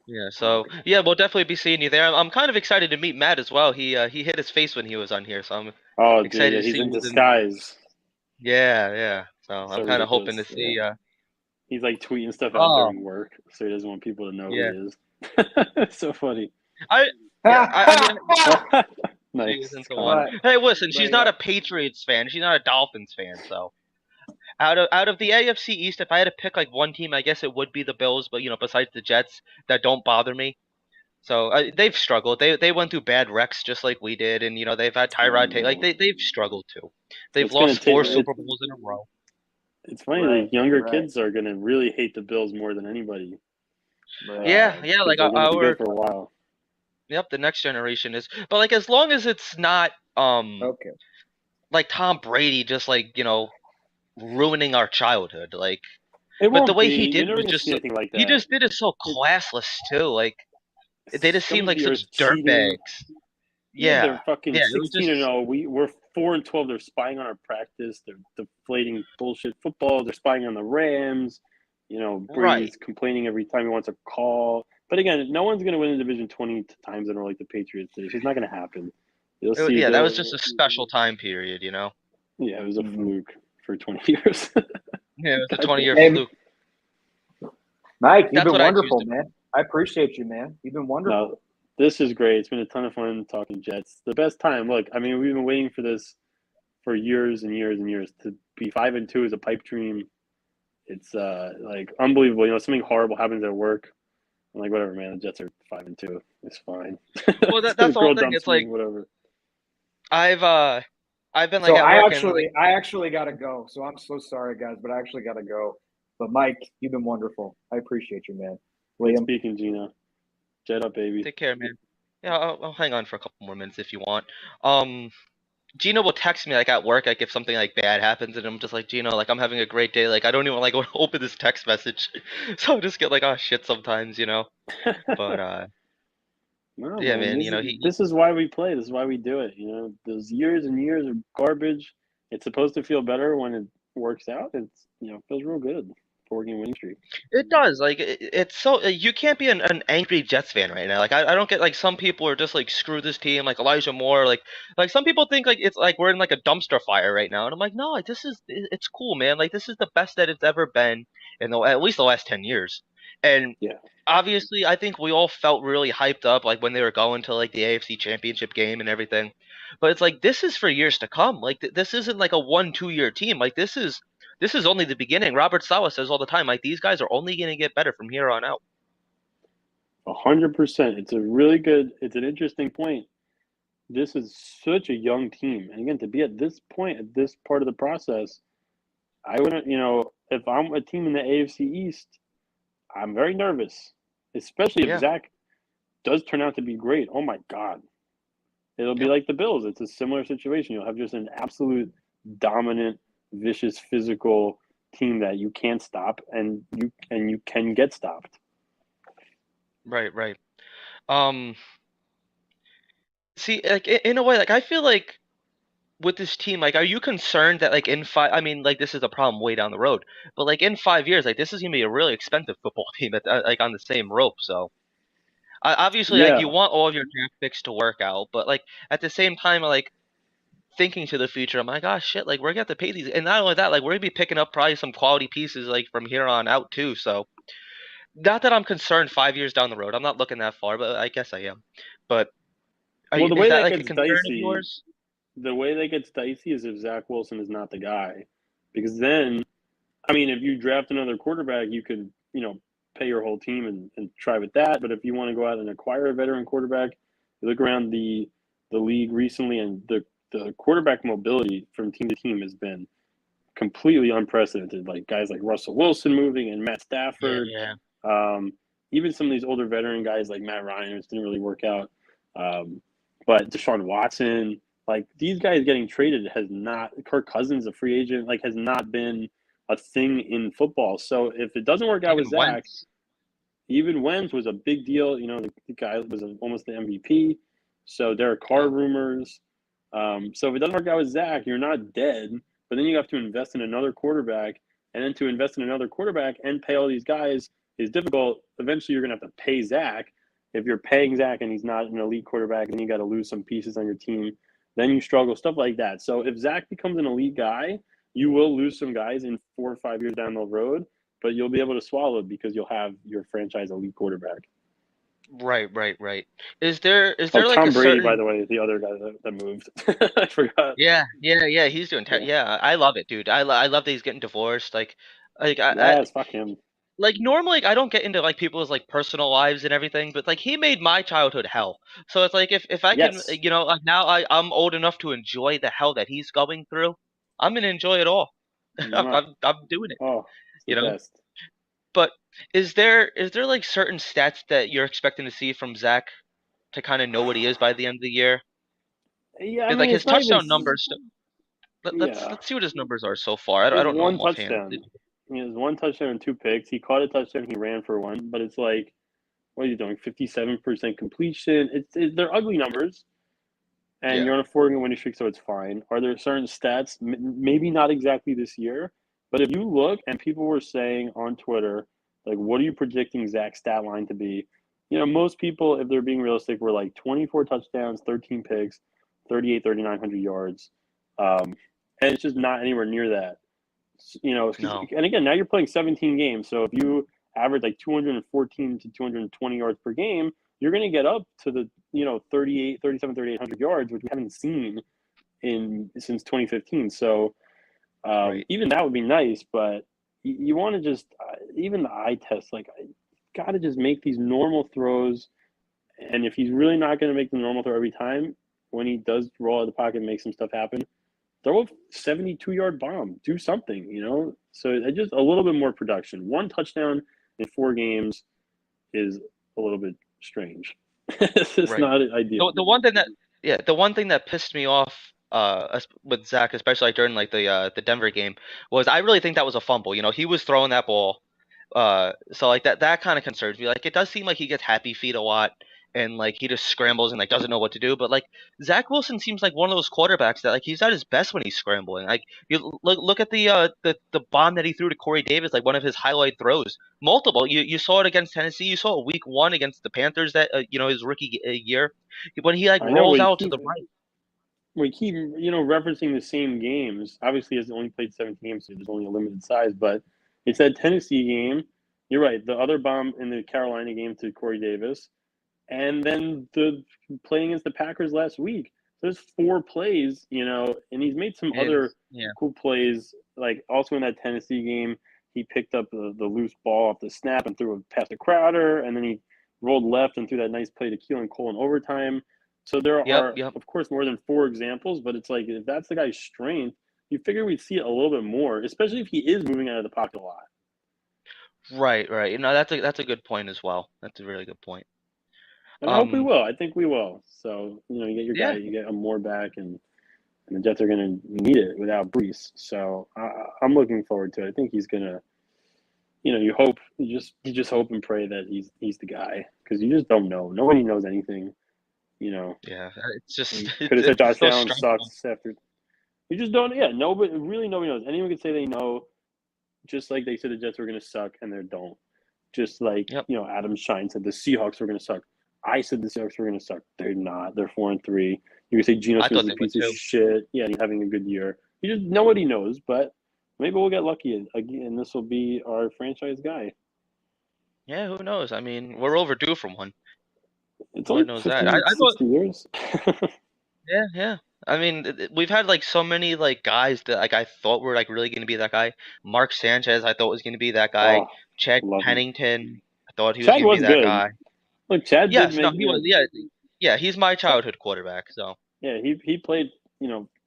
Yeah, so yeah, we'll definitely be seeing you there. I'm kind of excited to meet Matt as well. He hit his face when he was on here, so I'm Oh, dude, excited yeah, to he's see in you within. disguise. Yeah, yeah. So I'm So kind of hoping ridiculous. to see. He's like tweeting stuff out Oh, during work, so he doesn't want people to know who yeah. he is. It's so funny. I yeah. I mean, she Nice. isn't It's the one. calm. but Hey, listen, but she's not yeah. a Patriots fan. She's not a Dolphins fan. So out of the AFC East, if I had to pick like one team, I guess it would be the Bills. But besides the Jets, that don't bother me. So they've struggled. They went through bad wrecks just like we did, and they've had Tyrod take like they've struggled too. They've It's gonna lost take. four Super Bowls in a row. It's funny. Right, The younger right, kids are gonna really hate the Bills more than anybody Yeah, right. yeah, because like they're gonna be good our for a while. the next generation is, but like as long as it's not Okay. like Tom Brady just like ruining our childhood, like It but the won't way be. he did You're it never was gonna just see anything like he that. just did it so It, classless too. Like they just Scum seemed of like the earth such cheating. dirtbags. Yeah, Yeah, they're fucking yeah, it was 16 and just 0. We're 4-12. They're spying on our practice. They're deflating bullshit football. They're spying on the Rams. right. Brady's complaining every time he wants a call. But again, no one's going to win the division 20 times in a row like the Patriots did. It's just not going to happen. You'll see. Yeah, that was just a special time period. Yeah, it was a Mhm. fluke for 20 years. Yeah, it was a God 20-year damn. Hey, fluke. Mike, you've That's been what I choose wonderful, to. man. I appreciate you, man. You've been wonderful. No, this is great. It's been a ton of fun talking Jets. The best time. Look, I mean, we've been waiting for this for years and years and years. To be 5-2 is a pipe dream. It's like unbelievable. Something horrible happens at work. I'm like, whatever, man. The Jets are 5-2. It's fine. Well, It's that's the whole girl thing. dumps It's me, like whatever. I've uh I've been like So at work and like I actually gotta go. So I'm so sorry, guys, but I actually gotta go. But Mike, you've been wonderful. I appreciate you, man. Good William, speaking, Gina. Jet up, baby. take care, man. Yeah, I'll hang on for a couple more minutes if you want. Gino will text me like at work, like if something like bad happens, and I'm just like, Gino, like I'm having a great day. Like I don't even like want to open this text message, so I just get like, oh shit, sometimes. But No, yeah, man. man, This he this is why we play. This is why we do it. Those years and years of garbage. It's supposed to feel better when it works out. It's feels real good. 4-game winning streak. It does. Like it's so you can't be an angry Jets fan right now. Like I don't get like some people are just like screw this team. Like Elijah Moore. Like some people think like it's like we're in like a dumpster fire right now. And I'm like no, like, it's cool, man. Like this is the best that it's ever been in at least the last 10 years. And Yeah. obviously, I think we all felt really hyped up like when they were going to like the AFC Championship game and everything. But it's like this is for years to come. Like this isn't like a 1-2 year team. Like this is only the beginning. Robert Saleh says all the time, like these guys are only going to get better from here on out. 100%. It's a really good. It's an interesting point. This is such a young team, and again, to be at this point, at this part of the process, I wouldn't. If I'm a team in the AFC East, I'm very nervous, especially if Yeah, Zach does turn out to be great. Oh my God, it'll be yeah, like the Bills. It's a similar situation. You'll have just an absolute dominant, vicious, physical team that you can't stop, and you can get stopped. right, right. Um, See, like in a way, like I feel like with this team, like, are you concerned that like in five? I mean, like this is a problem way down the road, but like in 5 years, like this is gonna be a really expensive football team at like on the same rope. So obviously, like you Yeah. want all of your draft picks to work out, but like at the same time, like thinking to the future, I'm like, oh shit, like we're gonna have to pay these, and not only that, like we're gonna be picking up probably some quality pieces like from here on out too. So not that I'm concerned 5 years down the road. I'm not looking that far, but I guess I am. But Well, the is way that that like a gets concern of dicey, yours? is if Zach Wilson is not the guy, because then, I mean, if you draft another quarterback, you could, pay your whole team and try with that. But if you want to go out and acquire a veteran quarterback, you look around the league recently, and the quarterback mobility from team to team has been completely unprecedented. Like guys like Russell Wilson moving and Matt Yeah, Stafford, yeah. um, even some of these older veteran guys like Matt Ryan, which didn't really work out. Um, but Deshaun Watson, like these guys getting traded has not. Kirk Cousins, a free agent, like has not been a thing in football. So if it doesn't work out with Even Zach, Wentz. even Wentz was a big deal. The guy was almost the MVP. So Derek Carr Yeah. rumors. So if it doesn't work out with Zach, you're not dead. But then you have to invest in another quarterback, and then to invest in another quarterback and pay all these guys is difficult. Eventually, you're going to have to pay Zach. If you're paying Zach and he's not an elite quarterback, then you got to lose some pieces on your team. Then you struggle, stuff like that. So if Zach becomes an elite guy, you will lose some guys in 4 or 5 years down the road, but you'll be able to swallow it because you'll have your franchise elite quarterback. Right, right, right. Is Oh, there like a Tom Brady, by certain the way, is the other guy that moved. I forgot. Yeah, yeah, yeah, he's doing Yeah. yeah, I love it, dude. I love that he's getting divorced. Like I Yes, fuck him. like normally like, I don't get into like people's like personal lives and everything, but like he made my childhood hell. So it's like if I can Yes. like now I'm old enough to enjoy the hell that he's going through, I'm gonna enjoy it all. Mwah. I'm doing it, Oh, it's the you know? best. But is there like certain stats that you're expecting to see from Zach to kind of know what he is by the end of the year? Yeah, I 'Cause, like mean, his it's not even. touchdown numbers. Yeah, Let's see what his numbers are so far. he I has don't know one them offhand. touchdown. He has one touchdown and 2 picks. He caught a touchdown. He ran for one, but it's like, what are you doing? 57% completion. They're ugly numbers, and Yeah. you're on a 4-game winning streak, so it's fine. Are there certain stats? Maybe not exactly this year, but if you look, and people were saying on Twitter, like, what are you predicting Zach's stat line to be? Most people, if they're being realistic, were like 24 touchdowns, 13 picks, 3,900 yards. Um, and it's just not anywhere near that. No. And again, now you're playing 17 games. So if you average like 214 to 220 yards per game, you're going to get up to the 3,800 yards, which we haven't seen in since 2015. So Right. even that would be nice, but you want to just even the eye test, like, got to just make these normal throws. And if he's really not going to make the normal throw every time, when he does roll out of the pocket and make some stuff happen, throw a 72-yard bomb, do something. So just a little bit more production. One touchdown in 4 games is a little bit strange. It's Right. not ideal. The one thing that the one thing that pissed me off with Zach, especially like during like the Denver game, was I really think that was a fumble. He was throwing that ball. So like that kind of concerns me. Like it does seem like he gets happy feet a lot, and like he just scrambles and like doesn't know what to do. But like Zach Wilson seems like one of those quarterbacks that like he's at his best when he's scrambling. Like you look at the bomb that he threw to Corey Davis, like one of his highlight throws. Multiple. You saw it against Tennessee. You saw it week 1 against the Panthers that his rookie year when he like I know rolls out to the right. we keep referencing the same games. Obviously, he's only played 17 games, so there's only a limited size. But it's that Tennessee game. You're right. The other bomb in the Carolina game to Corey Davis, and then the playing against the Packers last week. There's 4 plays, and he's made some other Yeah. cool plays. Like also in that Tennessee game, he picked up the loose ball off the snap and threw it past to Crowder, and then he rolled left and threw that nice play to Keelan Cole in overtime. So there are, Yep. of course, more than 4 examples, but it's like if that's the guy's strength, you figure we'd see it a little bit more, especially if he is moving out of the pocket a lot. Right. That's a good point as well. That's a really good point. And I hope we will. I think we will. So, you get your guy, Yeah. you get more back, and the Jets are going to need it without Brees. So I'm looking forward to it. I think he's going to, you just hope and pray that he's the guy, because you just don't know. Nobody knows anything. Yeah. It's just Could have said Josh so Allen stressful. sucks after. You just don't. Yeah, nobody knows. Anyone could say they know, just like they said the Jets were going to suck, and they don't. Just like Yep. Adam Shine said the Seahawks were going to suck. I said the Seahawks were going to suck. They're not. They're 4-3. You could say Geno I Smith's thought a they would piece of too. shit. Yeah, he's having a good year. You just nobody knows, but maybe we'll get lucky again, and this will be our franchise guy. Yeah, who knows? I mean, we're overdue for one. It's Lord only knows 50, that. I thought, 60 years. yeah. I mean, we've had like so many like guys that like I thought were like really going to be that guy. Mark Sanchez, I thought was going to be that guy. Oh, Chad love him. Pennington, I thought he was Chad going to be was that good. guy. Look, Chad did Yes, no, make he was. Yeah. He's my childhood quarterback. So Yeah, he played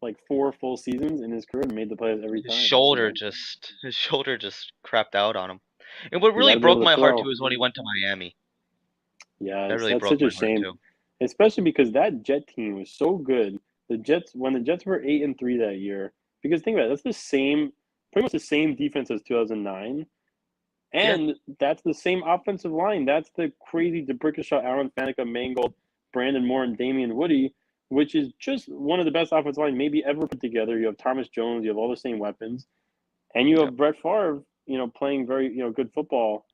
like 4 full seasons in his career and made the playoffs every his time. his shoulder just crapped out on him. And what You really got to be broke able to my heart throw. too is when he went to Miami. That Yes, really that's broke such a my heart shame, too. especially because that Jet team was so good. When the Jets were 8-3 that year, because think about it, that's pretty much the same defense as 2009, Yeah. and that's the same offensive line. That's the crazy DeBrickashaw, Aaron Faneca, Mangold, Brandon Moore, and Damian Woody, which is just one of the best offensive line maybe ever put together. You have Thomas Jones, you have all the same weapons, and you Yep. have Brett Favre, playing very good football.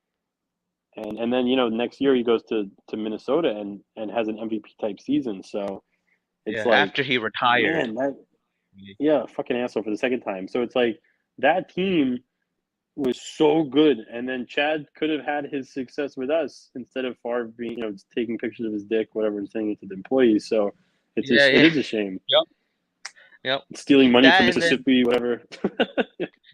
And then next year he goes to Minnesota and has an MVP type season. So it's Yeah. like, After he retired. man, fucking asshole for the second time. So it's like that team was so good, and then Chad could have had his success with us instead of Favre being taking pictures of his dick, whatever, and sending it to the employees. So it Yeah. is a shame. Yep. Stealing money That from and then Mississippi, whatever.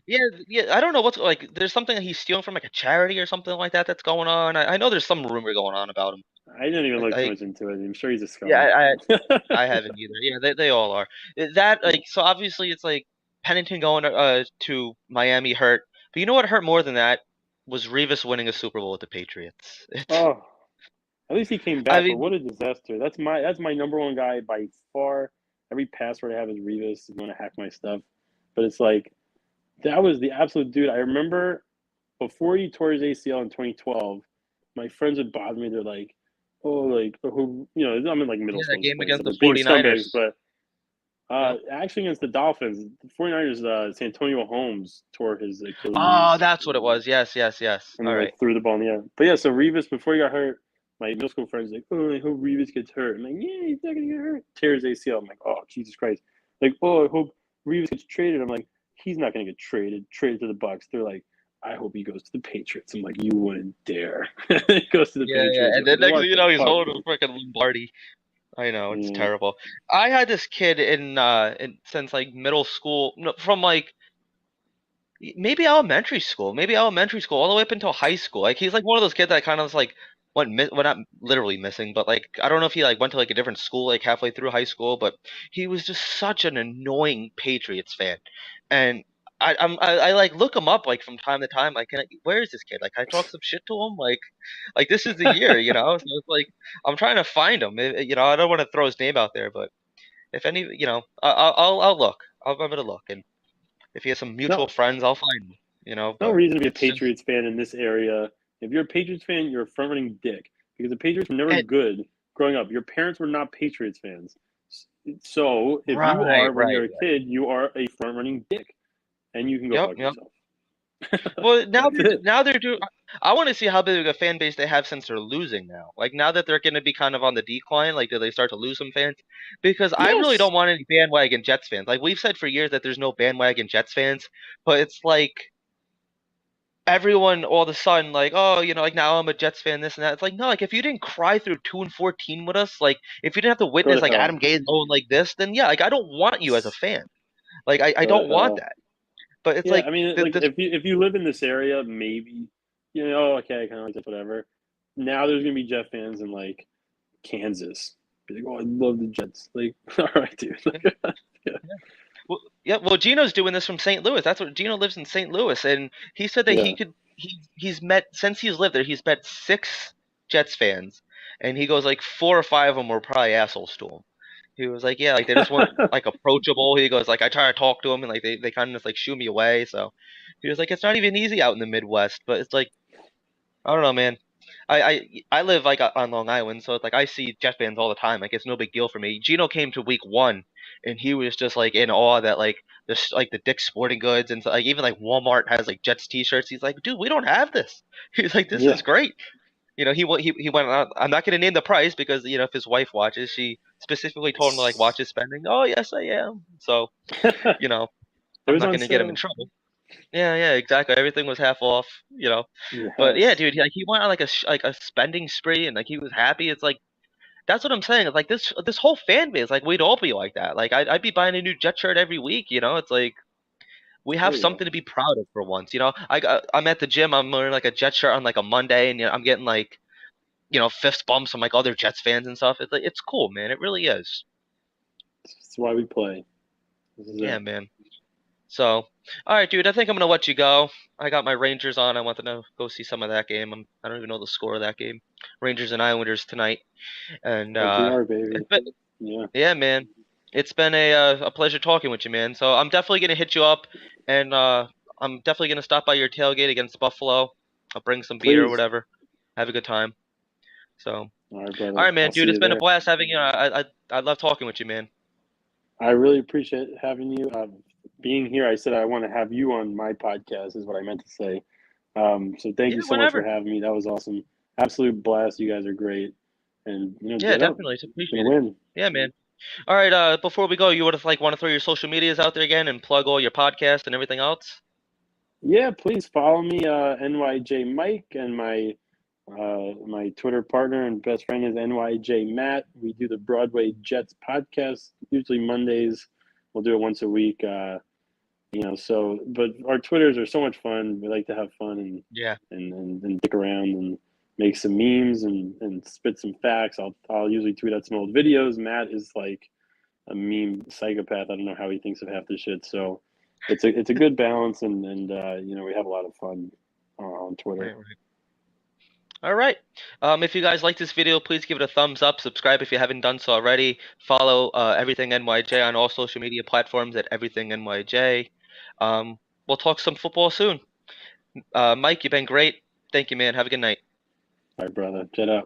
yeah. I don't know what's like. There's something that he's stealing from like a charity or something like that that's going on. I know there's some rumor going on about him. I didn't even look too I much into it. I'm sure he's a yeah. scum. I haven't either. Yeah. They all are. That like so obviously it's like Pennington going to Miami hurt. But you know what hurt more than that was Revis winning a Super Bowl with the Patriots. Oh, at least he came I back, but mean, what a disaster. That's my number one guy by far. Every password I have is Revis. You want to hack my stuff. But it's like, that was the absolute dude. I remember before he tore his ACL in 2012, my friends would bother me. They're like, oh, like, who, I'm in like middle yeah, that school. game So against they're the being 49ers. scumbags. But Yep. actually against the Dolphins, the 49ers, Santonio Holmes tore his Oh, Achilles. that's what it was. Yes. And All he right. like threw the ball in the air. But yeah, so Revis, before he got hurt, my middle school friends like, oh, I hope Revis gets hurt. I'm like, yeah, he's not gonna get hurt. Tears ACL. I'm like, oh, Jesus Christ. Like, oh, I hope Revis gets traded. I'm like, he's not gonna get traded. Traded to the Bucks. They're like, I hope he goes to the Patriots. I'm like, you wouldn't dare. He goes to the Yeah. Patriots. And I'm then like, next what thing you the know, he's fuck, holding dude? a freaking Lombardi. I know it's Yeah. terrible. I had this kid in since like middle school, no, from like maybe elementary school, all the way up until high school. Like he's like one of those kids that kind of like well, not literally missing, but like I don't know if he like went to like a different school like halfway through high school, but he was just such an annoying Patriots fan, and I like look him up like from time to time. Like, where is this kid? Like, I talk some shit to him. Like this is the year, you know. So it's like I'm trying to find him. I don't want to throw his name out there, but if any, I'll look. I'll give it a look, and if he has some mutual No, friends, I'll find him. no But reason to be a it's just Patriots fan in this area. If you're a Patriots fan, you're a front running dick because the Patriots were never and good growing up, your parents were not Patriots fans. So if you Right, are, when right, you're a right. kid, you are a front running dick, and you can go Yep, fuck yep. yourself. Well, That's it. now they're doing. I want to see how big a fan base they have since they're losing now. Like now that they're going to be kind of on the decline, like do they start to lose some fans? Because I really Yes. don't want any bandwagon Jets fans. Like we've said for years that there's no bandwagon Jets fans, but it's like everyone all of a sudden like, oh, like now I'm a Jets fan, this and that. It's like no, like if you didn't cry through 2-14 with us, like if you didn't have to Go witness to like hell. Adam Gase going like this, then yeah, like I don't want you as a fan. Like I Go to don't want hell. that. But it's Yeah, like I mean, like if you live in this area, maybe okay, I kind of like this, whatever. Now there's gonna be Jet fans in like Kansas. Be like, oh, I love the Jets. Like, all right, dude. Yeah, Well, yeah, well, Gino's doing this from St. Louis. That's what Gino lives in St. Louis, and he said that yeah, he's met since he's lived there. He's met 6 Jets fans, and he goes like 4 or 5 of them were probably assholes to him. He was like, yeah, like they just weren't like approachable. He goes like I try to talk to them and like they kind of just like shoo me away. So he was like, it's not even easy out in the Midwest, but it's like I don't know, man. I live like on Long Island, so it's like I see Jet fans all the time. Like it's no big deal for me. Gino came to week 1, and he was just like in awe that like the Dick's Sporting Goods and so, like even like Walmart has like Jets T-shirts. He's like, dude, we don't have this. He's like, this yeah. is great. He went on. I'm not gonna name the price because if his wife watches, she specifically told him to like watch his spending. Oh yes, I am. So you know, It I'm was not on gonna get him in sale. trouble. Yeah, yeah, exactly. Everything was half off. But yeah, Yes. dude, like he went on like like a spending spree and like he was happy. It's like that's what I'm saying. It's like this whole fan base, like we'd all be like that. Like I'd be buying a new Jet shirt every week. It's like we There have you go. something to be proud of for once. I'm at the gym. I'm wearing like a Jet shirt on like a Monday, and I'm getting like fist bumps from like other Jets fans and stuff. It's like it's cool, man. It really is. That's why we play. This is Yeah, it. man. So, all right, dude. I think I'm gonna let you go. I got my Rangers on. I want to go see some of that game. I don't even know the score of that game. Rangers and Islanders tonight. And RPR, baby. it's been, Yeah. yeah, man. It's been a pleasure talking with you, man. So I'm definitely gonna hit you up, and I'm definitely gonna stop by your tailgate against Buffalo. I'll bring some beer or Please. whatever. Have a good time. So, All right, all brother. right, man, I'll see dude. It's you been a there. blast having you. I love talking with you, man. I really appreciate having you being here. I said I want to have you on my podcast, is what I meant to say. So thank Yeah, you so much for whenever. having me. That was awesome. Absolute blast. You guys are great. And, Yeah, jet up. definitely. It's Gonna appreciated. win. Yeah, man. All right. Before we go, you would have want to throw your social medias out there again and plug all your podcasts and everything else. Yeah, please follow me, NYJ Mike, and my Twitter partner and best friend is NYJ Matt. We do the Broadway Jets podcast, usually Mondays. We'll do it once a week. But our Twitters are so much fun. We like to have fun and Yeah. and dick around and make some memes and spit some facts. I'll usually tweet out some old videos. Matt is like a meme psychopath. I don't know how he thinks of half this shit. So it's a good balance, and we have a lot of fun on Twitter. Right. Right. All right. If you guys like this video, please give it a thumbs up. Subscribe if you haven't done so already. Follow Everything NYJ on all social media platforms at Everything NYJ. We'll talk some football soon. Mike, you've been great. Thank you, man. Have a good night. All right, brother. Jet up.